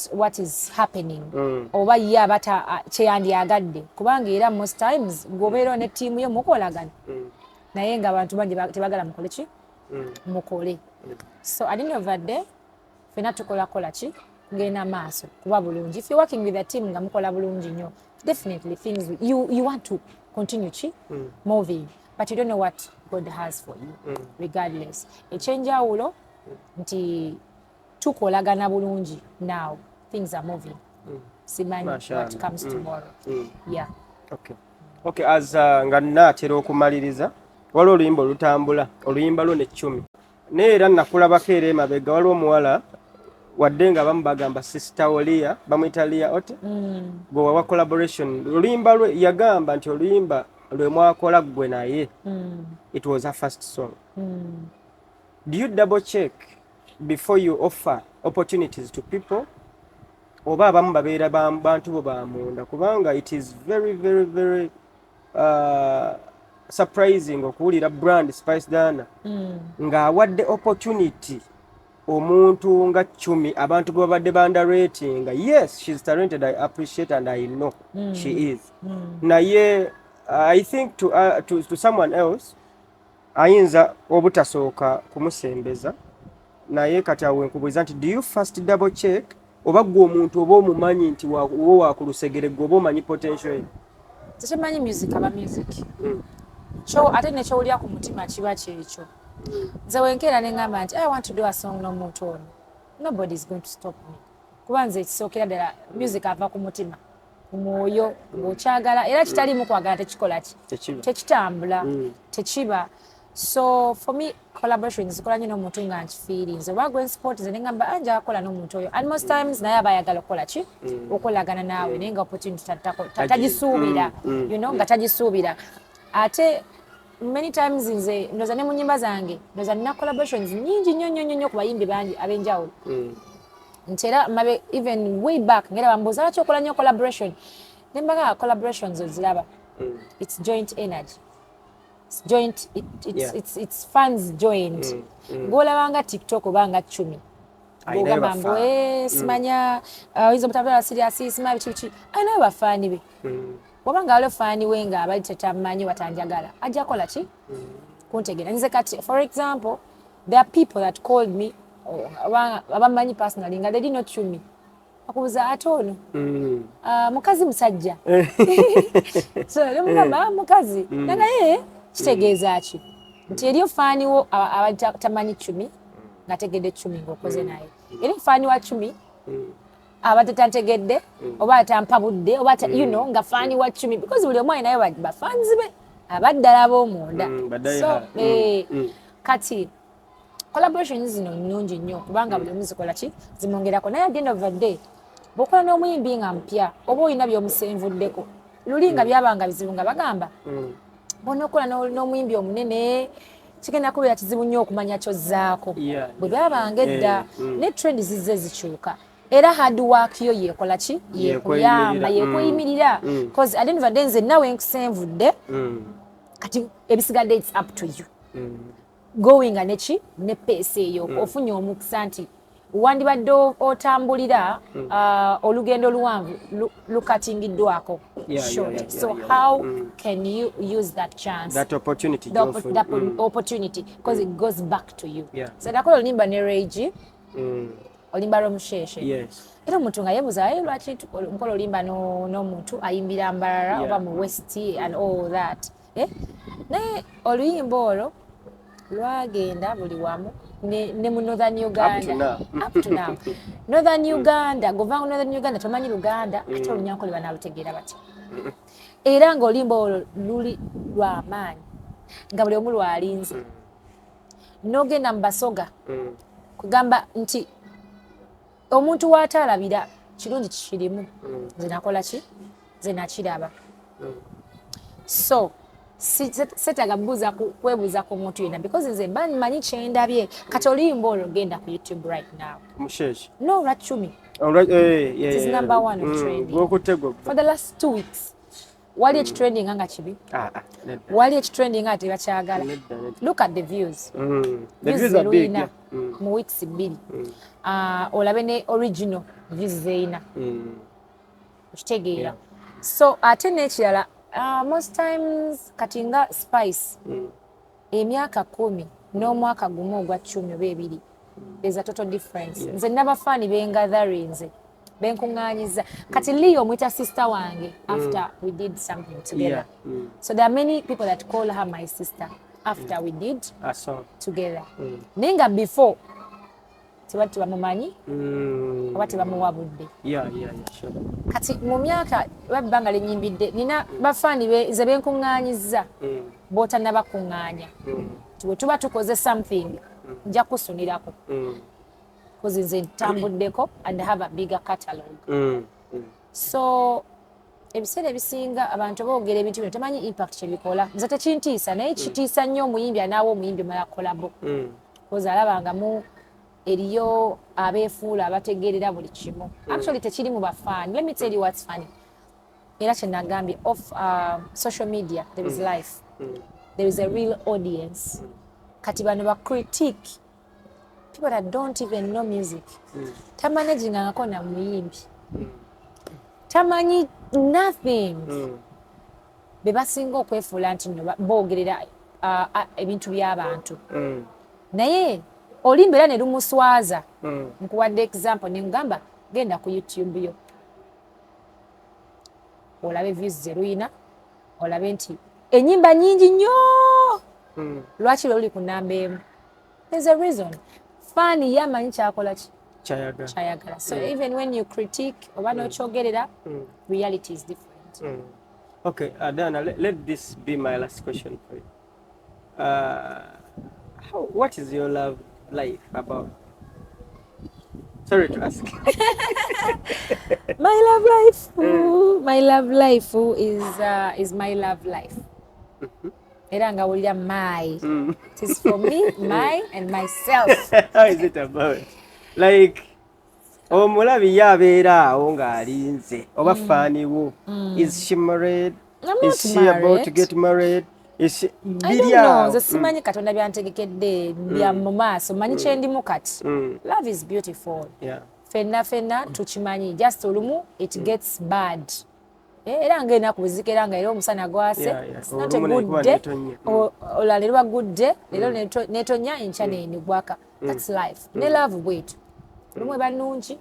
what is happening oba ye abata kyeyandyagadde kubanga era most times gobeera ne ttiimu yo mukolagana naye nga abantu bangi tebagala mukole ki mukole so at the end of the day fena tukola ki ngenda maaso kuba bulungi. If you're working with a team nga mukola bulungi nnyo definitely things you want to continue chi moving but you don't know what God has for you regardless ekyenjawulo nti tukolagana bulungi now things are moving simanyi what comes tomorrow yeah okay as nga natera okumaliriza waliwo oluyimba olutambula oluyimba lwo ne 10 naye era nakulabako era emabega waliwo omuwala wadde nga bamu bagamba sister Olia bamuyita Lia Ote gwe wa collaboration oluyimba lwe yagamba nti oluyimba lwe mwakola gwe naye it was her first song do you double check before you offer opportunities to people oba abamu babeera bantu bo bamunda kubanga it is very very very surprising okuwulira brand Spice Dana nga awadde opportunity omuntu nga 10 abantu bwe babadde banderating yes she's talented I appreciate and I know she is naye I think to someone else ayinza obutasooka kumusembeza naye kati awe nkubuuza nti do you first double check oba gwe omuntu oba omumanyi nti wo wakulusegere gwe oba omanyi potential ye tekimanyi music aba music kyo ate nekyowulira ku mutima kiba kyekyo nze wenkeera neŋŋamba nti I want to do a song n'omuntu ono nobody is going to stop me kuba nze ekisookera ddala music ava ku mutima ku mwoyo ng'okyagala era kitalimu kwagala tekikola ki tekitambula tekiba so for me collaborations zikola nnyo n'omuntu nga nkifiirinze oba gwe sport nze neŋŋamba anja akola n'omuntu oyo and most times naye aba ayagala okukola ki okolagana naawe naye nga opportunity tagisuubira you know nga tagisuubira ate many times nze ndoza ne mu nnyimba zange ndoza nina collaborations nyingi nnyo ku bayimbi bangi ab'enjawulo nti era mabe even way back ngera bambuuza lwaki okola nnyo collaboration ne mbaga collaborations oziraba it's joint energy it's joint it's fans joint ng'olabanga TikTok obanga 10 ng'ogamba mbu simanya oyinza obutambula serious simanyi biki ayinayo bafaani be wabanga waliwo faani we nga abali tetamanyi watanjagala ajja kola ki kuntegera nze kati for example there are people that called me abamanyi personally nga they did not chew me akubuza ate ono mukazi musajja so nemugamba mukazi naye kitegeeza ki nti eri faani wo abali tamanyi cumi nga tegedde cumi ng'okoze naye eri faani wa cumi abatetantegedde oba atampabudde oba you know nga faani wa 10 because buli omu ayinayo bafanzi be abaddala b'omunda so kati collaborations zino nnungi nnyo kubanga buli omu zikola ki zimwongerako naye at the end of the day bw'okola n'omuyimbi nga mpya oba olina by'omusenvuddeko luli nga byabanga bizibu nga bagamba bona okola n'omuyimbi omunene kigenda kubeera kizibu nnyo okumanya kyozzaako bwe byabanga edda ne trend zizze zikyuka era hard work yo yekola ki yekuyamba yekuyimirira because at the end of the day nze nawe nkusenvudde kati ebisigadde it's up to you going neki ne pace eyo ofunye omukisa nti wandibadde otambulira olugendo luwanvu lukatingiddwako short so how can you use that chance that opportunity opportunity because it goes back to you so nakola olunimba ne rage olimba lw'omusheshe era omuntu nga yeebuuza lwaki nkola olimba n'omuntu ayimbira mbalala oba mu west and all that naye oluyimba olwo lwagenda buli wamu ne mu northern uganda up to now northern uganda govanga northern uganda tomanyi luganda ate olunyankole banalutegeera batya era ng'oluyimba olwo luli lw'amaanyi nga buli omu lwalinze n'ogenda mu basoga kugamba nti omuntu waatalabira kirungi kikirimu nze nakola ki nze nakiraba so setaga kwebuuza ku muntu yenna because nze mba manyi kyendabye kati oluyimba olwo genda ku YouTube right now musheshe no lwa 10 it is number 1 of trending for the last 2 weeks wali ekitrending nga kibi wali ekitrending nga tebakyagala look at the views the views are big mu weeks 2 olabe ne original views zeina okitegeera so ate n'ekirala most times kati nga Spice emyaka 10 n'omwaka gumu ogwa 10 oba 2, there's a total difference. Nze n'abafaani bengatharinze benkuŋŋaanyiza kati Leo mwita sister wange after we did something together. So there are many people that call her my sister after we did together. Naye nga before tebali tebamumanyi oba tebamuwabudde. Kati mu myaka babbanga lenyimbidde nina bafaani nze benkuŋŋaanyiza b'otannabakuŋŋaanya bwe tuba tukoze something nja kusunirako because nze ntambuddeko and have a bigger catalogue. So ebiseera ebisinga abantu boogera ebintu bino temanyi impact kyebikola. Nze tekintiisa naye kitiisa nnyo omuyimbi anaawo omuyimbi omala kolabo because alabangamu eriyo abeefuula abategeerera buli kimu. Actually tekiri mu bafaani. Let me tell you what's funny. Era kye nagambye off social media there is life. There is a real audience. Kati bano ba critique people that don't even know music. Tamanagingangako na muyimbi. Tamanyi nothing. Bebasinga okwefuula nti nno boogerera ebintu by'abantu. Naye olimba era ne lumuswaza. Nkuwadde example ne ngamba genda ku YouTube yo. Olabe views zeruyina. Olabe nti ennyimba nnyingi nnyo. Lwaki luli ku namba emu? There's a reason. Fani yamanyi kyakola ki? Kyayagala. So even when you critique oba n'okyogerera, reality is different. Okay, Adana, let this be my last question for you. What is your love life about? Sorry to ask. My love life. My love life is my love life. Era nga wulira my. It is for me, my and myself. How is it about? Like omulabi yabeera awo ng'alinze oba faani wo. Is she married? I'm not is she married. About to get married? Is she I don't know. Nze simanyi Katonda byantegekedde bya mu maaso manyi kye ndimu kati. Love is beautiful. Fenna tukimanyi just olumu it gets bad. Era ngenda kubizika era nga era omusana gwase. It's not a good day. Olale lwa good day. Lero netonya enkya negwaka. That's life. Ne love bwetu. Olumu eba nnungi.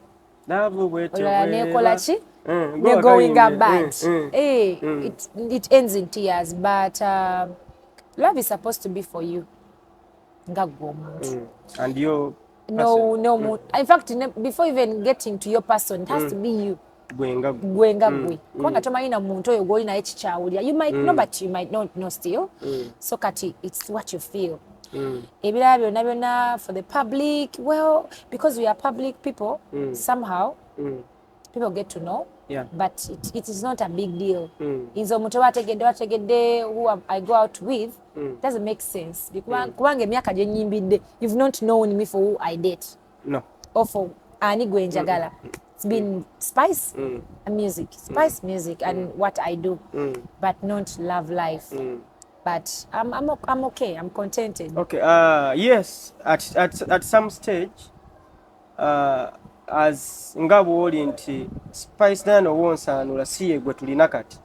Love bwetu. Olala nekola ki? They're going bad. It ends in tears, but love is supposed to be for you. And you? No. In fact, before even getting to your person, it has to be you. Gwenga gwe. Kwanga tomanyi muntu oyo gwoli naye kikyawulira. You might know, but you might not know still. So kati, it's what you feel. Ebirala byonna for the public, well, because we are public people, somehow, people get to know. But it is not a big deal. Inzo omuntu wategedde who I go out with doesn't make sense. Kubanga emyaka gye nnyimbidde, you've not known me for who I date. No. Or for ani gwe njagala. It's been spice and music. Spice music and what I do. But not love life. But I'm okay. I'm contented. Okay. Yes. At some stage, as nga bw'oli nti spice nano wonsaanula si ye gwe tulina kati.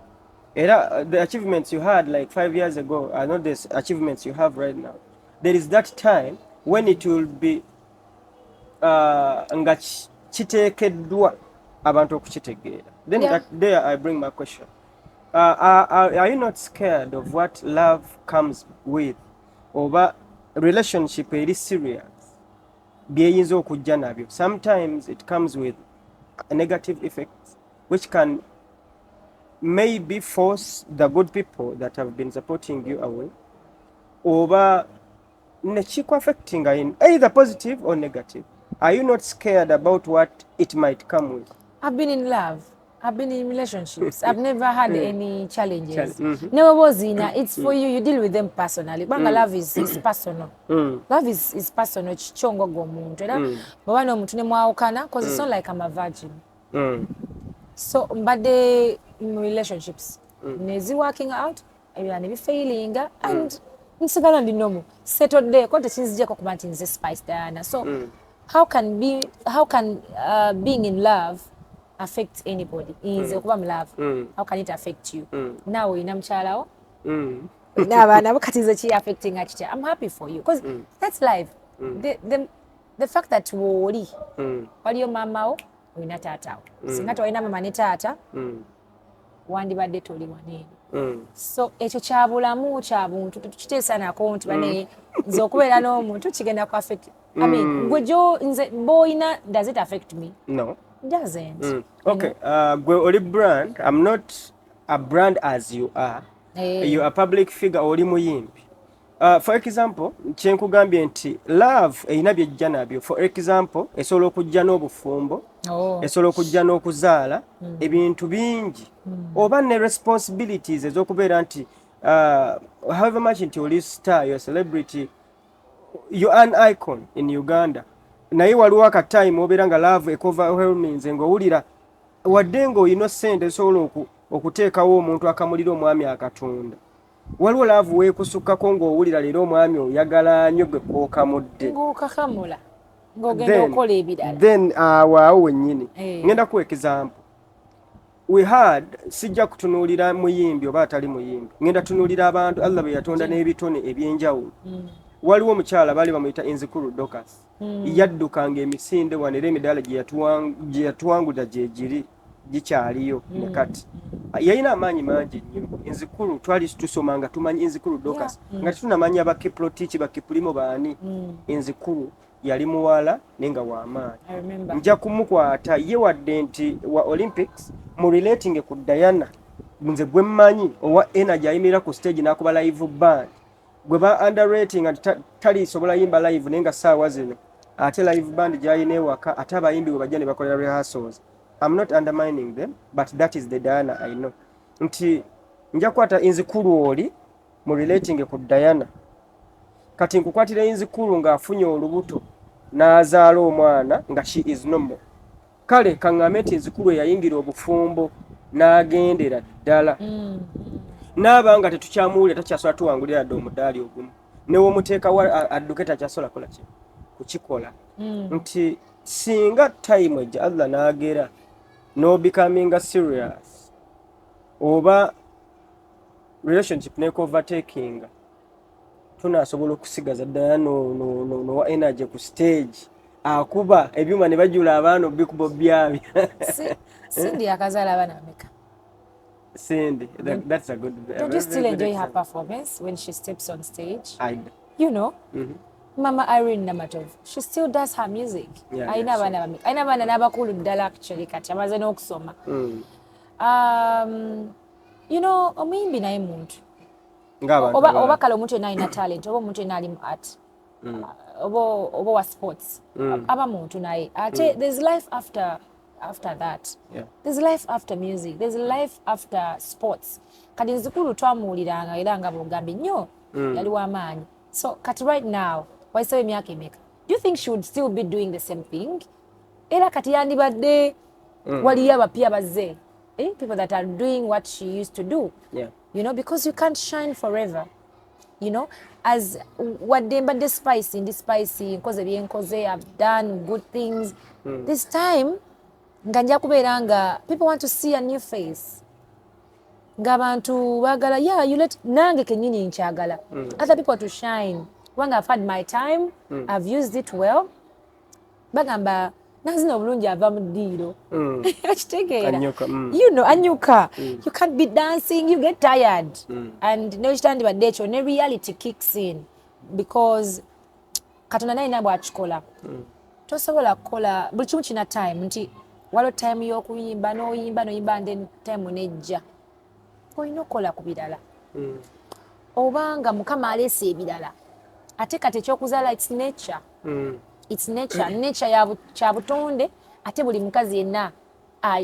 Era the achievements you had like 5 years ago are not the achievements you have right now. There is that time when it will be nga kiteekeddwa abantu okukitegeera. Then there I bring my question. Are you not scared of what love comes with? Oba relationship eri serious byeyinza okujja nabyo. Sometimes it comes with negative effects which can maybe force the good people that have been supporting you away. Oba nechiku affecting in either positive or negative. Are you not scared about what it might come with? I've been in love. I've been in relationships. I've never had any challenges. Never was in. It's for you. You deal with them personally. Banga love is personal. Love is personal. Chichongo go muntu. Baba no muntu ne mwawukana because it's not like I'm a virgin. So, but the relationships, nezi working out, ebirala ne failing, and nsigala ndi nomo. Settled there. Kote chinzija ko kubanti nze spice Diana. So, how can being in love affect anybody? Is okuba mu love. How can it affect you? Now ina mchala wo? n'abaana bo kati nze ki affecting akitya. I'm happy for you because that's life. The fact that wooli waliyo maama wo olina taata wo singa tolina mama ne taata wandibadde toli waneeno. So ekyo kya bulamu kya buntu tukiteesanako nti bane nze okubeera n'omuntu kigenda ku affect. I mean gwe gyo nze boyina does it affect me? No. It doesn't. Okay. Gwe oli brand. I'm not a brand as you are. You are a public figure oli muyimbi. For example, kyenkugambye nti love erina byejja nabyo. For example, esobola okujja n'obufumbo, esobola okujja n'okuzaala, ebintu bingi. Oba ne responsibilities ez'okubeera nti however much nti oli star, you're a celebrity, you're an icon in Uganda. Naye waliwo akatime obeera nga love ekoverwhelmings ng'owulira wadde ng'olina ssente esobola okuteekawo omuntu akamulira omwami akatunda. Waliwo laavu weekusukkako ng'owulira leero omwami oyagala nnyo gwe kookamudde. Ng'okakamula ng'ogenda okola ebirala. Then awo wennyini. Ngenda kuwa example. We had sijja kutunuulira muyimbi oba atali muyimbi. Ngenda tunuulira abantu Allah be yatonda n'ebitone eby'enjawulo. Waliwo omukyala baali bamuyita Enzikuru Dokas. Yaddukanga emisinde wano era emidaala gye yatuwangulira gye giri gikyaliyo ne kati. Yalina amaanyi mangi nnyo. Enzikuru twali tusomanga tumanyi Enzikuru Dokas nga tunamanya Bakiplotiki Bakipulimo baani. Enzikuru yali muwala nenga w'amaanyi. Nja kumukwata ye wadde nti wa Olympics mu relating ku Diana nze gwe mmanyi owa energy ayimirira ku stage n'akuba live band. Gwe ba underrating ati tali sobola yimba live nenga saawa zino ate live band gyayina ewaka ate abayimbi bwe bajja ne bakolera rehearsals. I'm not undermining them, but that is the Diana I know. Nti nja kwata Enzikuru oli mu relating ku Diana. Kati nkukwatira Enzikuru ng'afunye olubuto n'azaala omwana nga she is normal. Kale kaŋŋambe nti Enzikuru yayingira obufumbo n'agendera ddala. N'abanga tetukyamuwulira takyasobola tuwangulira dde omudaali ogumu. Newomuteekawo adduke takyasobola kola ki kukikola. Nti singa time ejja Allah n'agera no becoming serious oba relationship ne overtaking tunasobola okusigaza ddala no wa energy ku stage akuba ebyuma ne bajula abaana bikubo byabi. Cindy akazaala abaana bameka? Cindy, that's a good. Don't you still enjoy her performance when she steps on stage? You know, Mama Irene Namatov, she still does her music. I never n'abakulu ddala actually kati amaze n'okusoma. You know, omuyimbi naye muntu. Oba kale omuntu yenna alina talent, oba omuntu yenna ali mu art. Oba wa sports. Aba muntu naye. Ate there's life after that. There's life after music. There's life after sports. Kati Enzikuru twamuwuliranga era nga bw'ogambye nnyo yali w'amaanyi. So kati right now waisawo emyaka emeka, do you think she would still be doing the same thing? Era kati yandibadde waliyo abapya bazze, people that are doing what she used to do. You know, because you can't shine forever. You know, as wadde mbadde spicy nkoze byenkoze, I've done good things. This time nga nja kubeera nga people want to see a new face. Ng'abantu baagala, you let nange kennyini nkyagala other people to shine. When I've had my time, I've used it well. Bagamba nazino bulungi ava mu ddiiro. You know, anyuka. You can't be dancing, you get tired. And n'ekitandibadde ekyo ne reality kicks in because Katonda naye nabwe akikola. Tosobola kukola buli kimu kina time nti waliwo time y'okuyimba n'oyimba and then time nejja. Olina okukola ku birala. Obanga Mukama aleese ebirala. Ate kati ekyokuzaala it's nature. It's nature. Nature ya butonde ate buli mukazi yenna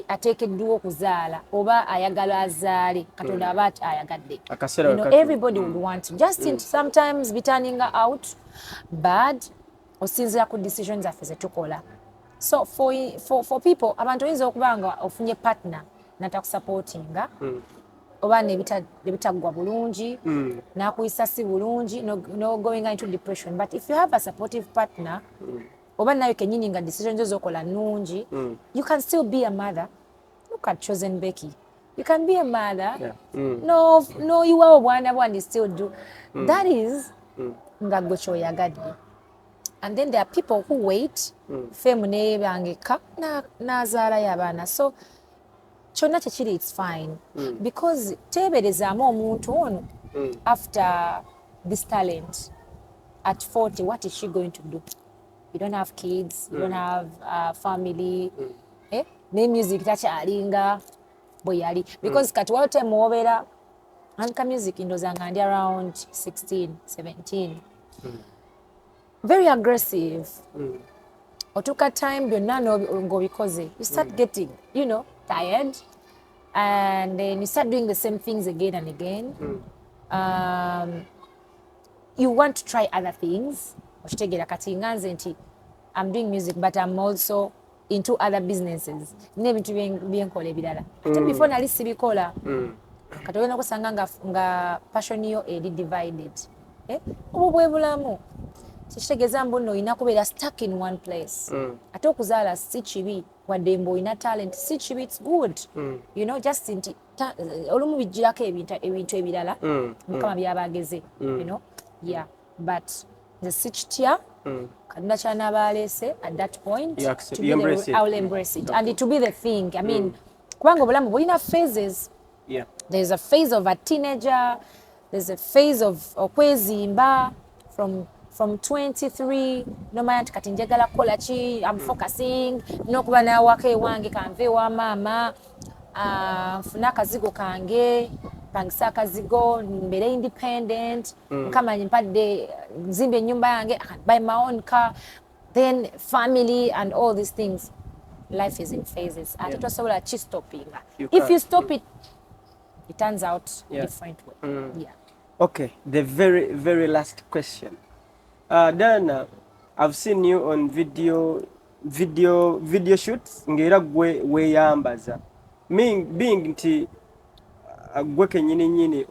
ateekeddwa okuzaala oba ayagala azaale Katonda aba ayagadde. You know, everybody would want to. Just sometimes be turning out bad osinzira ku decisions affe ze tukola. So for people abantu oyinza okuba nga ofunye partner natakusupportinga oba nebitaggwa bulungi nakuyisa si bulungi no going into depression, but if you have a supportive partner oba nayo kennyini nga decisions zokola nnungi, you can still be a mother. Look at Chosen Becky. You can be a mother. No, you are one still do. That is nga gwe kyoyagadde. And then there are people who wait femu nebangeka nazaalayo abaana. So kyonna kyekiri it's fine because teeberezaamu omuntu ono after this talent at 40 what is she going to do? You don't have kids, you don't have family, ne music takyalinga bwe yali because kati waliwo time wobeera anka music ndoza nga ndi around 16 17 very aggressive otuka time byonna ng'obikoze you start getting tired and then you start doing the same things again and again. You want to try other things okitegera kati nganze nti I'm doing music but I'm also into other businesses n'ebintu byenkola ebirala ate before nali sibikola kati ogenda kusanga nga passion yo eri divided obwo bwe bulamu kitegeeza mbu nno olina kubeera stuck in one place ate okuzaala si kibi wadde mbu olina talent si kibi it's good just nti olumu bijjirako ebintu ebirala mukama byabageze but nze si kitya kaduna kyanabalese at that point I will embrace it and it will be the thing I mean kubanga obulamu bulina phases. There's a phase of a teenager, there's a phase of okwezimba from 23 nomanya nti kati njagala kukola ki I'm focusing n'okuba nawaka ewange kanve wa maama nfuna akazigo kange pangisa akazigo mbeere independent nkamanya mpadde nzimbe ennyumba yange I can buy my own car then family and all these things. Life is in phases ate tosobola ki stoppinga if you stop it turns out different way. Okay, the very very last question. Diana, I've seen you on video shoots ngera gwe weyambaza being nti gwe kenyini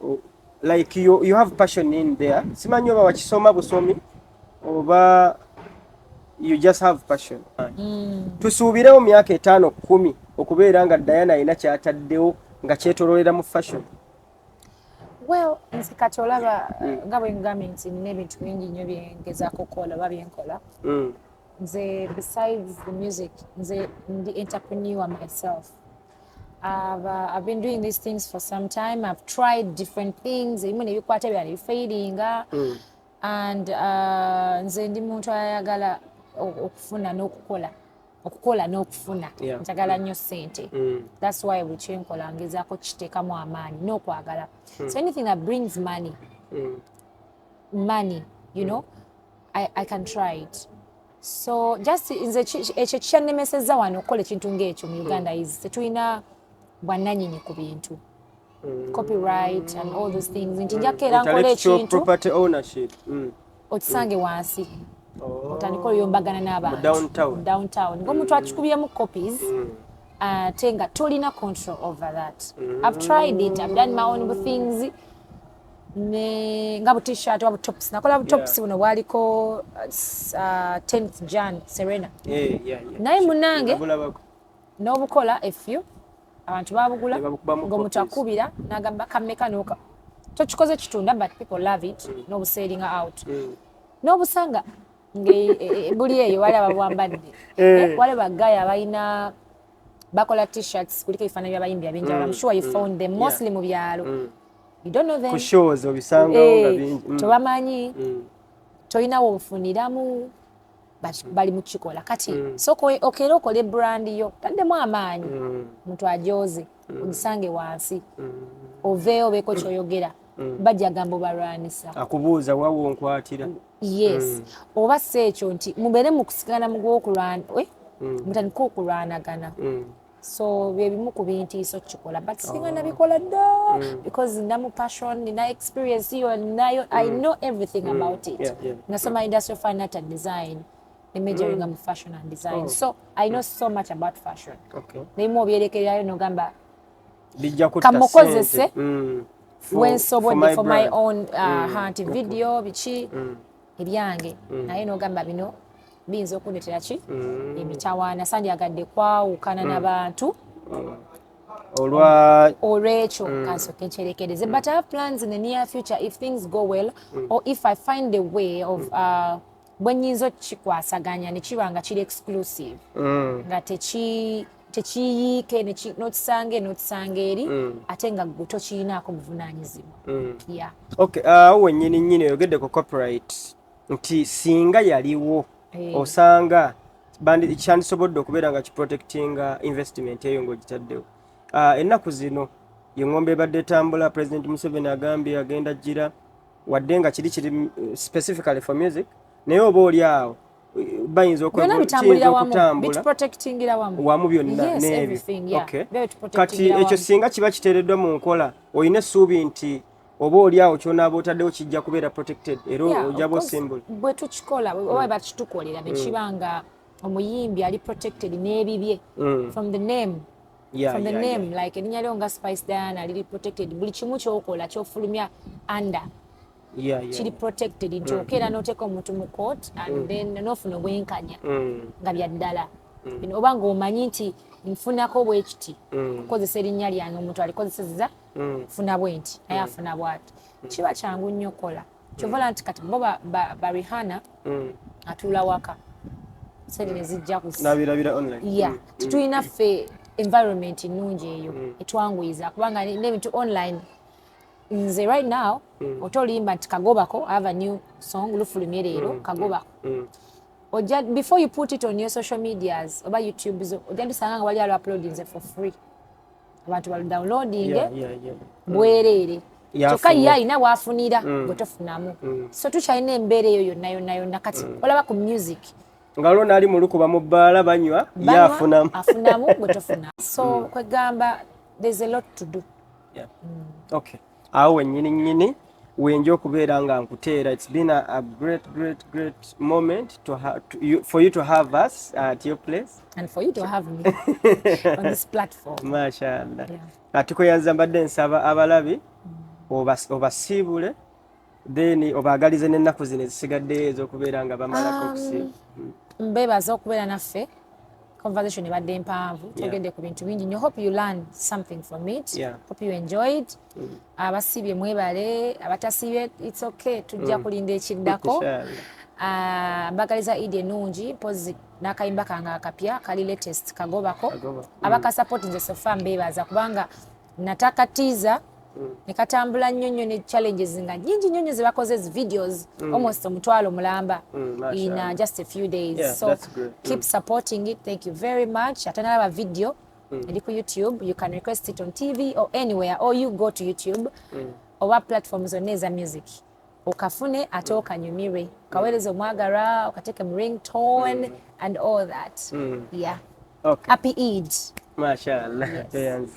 like you have passion in there simanyi oba wakisoma busomi oba you just have passion. Tusuubirewo myaka 5-10 okubeera nga Diana alina kyataddewo nga kyetololera mu fashion. Well, nze kati olaba nga bwe ngambye nti nina ebintu bingi nnyo byengezaako okukola oba byenkola. Nze besides the music, nze ndi entrepreneur myself. I've been doing these things for some time. I've tried different things. Ebimu nebikwata byali bifailinga. And nze ndi muntu ayagala okufuna n'okukola. Okukola n'okufuna njagala nnyo ssente. That's why buli kyenkola ngezaako kiteekamu amaanyi n'okwagala. So anything that brings money, I can try it. So just nze ekyo kyannemesezza wano okukola ekintu ng'ekyo mu Uganda is tetulina bwannannyini ku bintu. Copyright and all those things. Nti njakeera nkola ekintu property ownership okisange wansi. Otandika oyombagana n'abantu downtown ng'omuntu akikubyemu copies ate nga tolina control over that. I've tried it, I've done my own things nga bu t-shirt wa bu tops nakola bu tops buno bwaliko 10th Jan Serena naye munange n'obukola efyu abantu babugula ng'omuntu akubira n'agamba kammeka n'oka tokikoze kitunda but people love it n'obuseeringa out n'obusanga buli eyo wali ababwambadde wali bagaya abalina bakola t-shirts kuliko ebifaananyi by'abayimbi ab'enjawulo. I'm sure you found them mostly mu byalo. You don't know them. Ku shows obisangawo nga bingi. Tobamanyi tolinawo obufuniramu bali mu kikola kati soko okera okole brand yo taddemu amaanyi omuntu ajoze ogisange wansi oveeyo obeeko kyoyogera bajja gambo balwanisa akubuuza wawo nkwatira. Yes oba si ekyo nti mubeere mu kusigana mu gw'okulwana mutandika okulwanagana. So byebimu ku bintiiso kikola but singa nabikola dda because ninamu passion nina experience yo nayo I know everything about it. Nasoma industrial fine art and design majoring in fashion and design. So I know so much about fashion. Nemu obyerekererayo nogamba kamukozese wensobodde for my own hunt video biki ebyange naye nogamba bino biyinza okundetera ki emitawaana sandyagadde kwawukana n'abantu olwekyo kansoke nkyerekereze but I have plans in the near future if things go well or if I find a way of bwe nnyinza okukikwasaganya ne kiba nga kiri exclusive nga tekiyiike n'okisanga eri ate nga gwe tokirinaako buvunaanyizibwa. Okay, awo wennyini oyogedde ku copyright nti singa yaliwo osanga kyandisobodde okubeera nga kiprotectinga investment eyo ng'ogitaddewo. Ennaku zino yeŋŋombe ebadde etambula President Museveni agambye agenda gira wadde nga kiri specifically for music naye oba oli awo bayinza okutambula wamu byonna n'ebyo. Kati ekyo singa kiba kiteereddwa mu nkola olina essuubi nti oba oli awo kyonaaba otaddewo kijja kubeera protected era ojjaba osimbula. Bwe tukikola oba bakitukolera ne kiba nga omuyimbi ali protected n'ebibye from the name. Like erinnya lyo nga Spice Diana liri protected buli kimu kyokola kyofulumya under kiri protected nti okeera n'oteeka omuntu mu court and then n'ofuna obwenkanya nga bya ddala oba ng'omanyi nti nfunako bwekiti kukozesa erinnya lyange omuntu alikozesezza funa bwe nti naye afuna bw'ati kiba kyangu nnyo okukola kyovala nti kati bo barihana atuula waka sente ne zijja nabirabira online tetulina ffe environment nnungi eyo etwanguyiza kubanga n'ebintu online nze right now otolimba nti kagobako I have a new song lufulumye leero kagobako before you put it on your social medias oba YouTube ojja ndisanga nga wali uploading for free abantu balu downloading bwereere kyokka ye alina waafunira gwe tofunamu so tukyalina embeera eyo yonna kati olaba ku music nga lwo naali mu lukuba mu bbaala banywa afunamu gwe tofuna so kwegamba there's a lot to do. Okay, awo wennyini wenja okubeera nga nkuteera it's been a great moment for you to have us at your place and for you to have me on this platform. Mashallah. Tukweyanza mbadde nsaba abalabi obasiibule then obaagalize n'ennaku zino ezisigaddeyo ez'okubeera nga bamalako okusiiba. Mbeebaza okubeera naffe conversation ebadde mpanvu togedde ku bintu bingi nyo hope you learn something from it. Hope you enjoyed. Abasiibye mwebale abatasiibye it's okay tujja kulinda ekiddako. Mbagaliza Eid ennungi mpozi n'akayimba kange akapya kali latest kagobako abakasapoti nze sofa mbeebaza kubanga natakatiza nekatambula nnyo ne challenges nga nyingi nnyo ze bakoze videos almost omutwalo mulamba in just a few days so keep supporting it. Thank you very much. Ate nalaba video eri ku YouTube, you can request it on TV or anywhere or you go to YouTube oba platforms zonna eza music okafune ate okanyumire kaweereza omwagala okateke mu ringtone and all that. Okay. Happy Eid. Mashallah. Yes.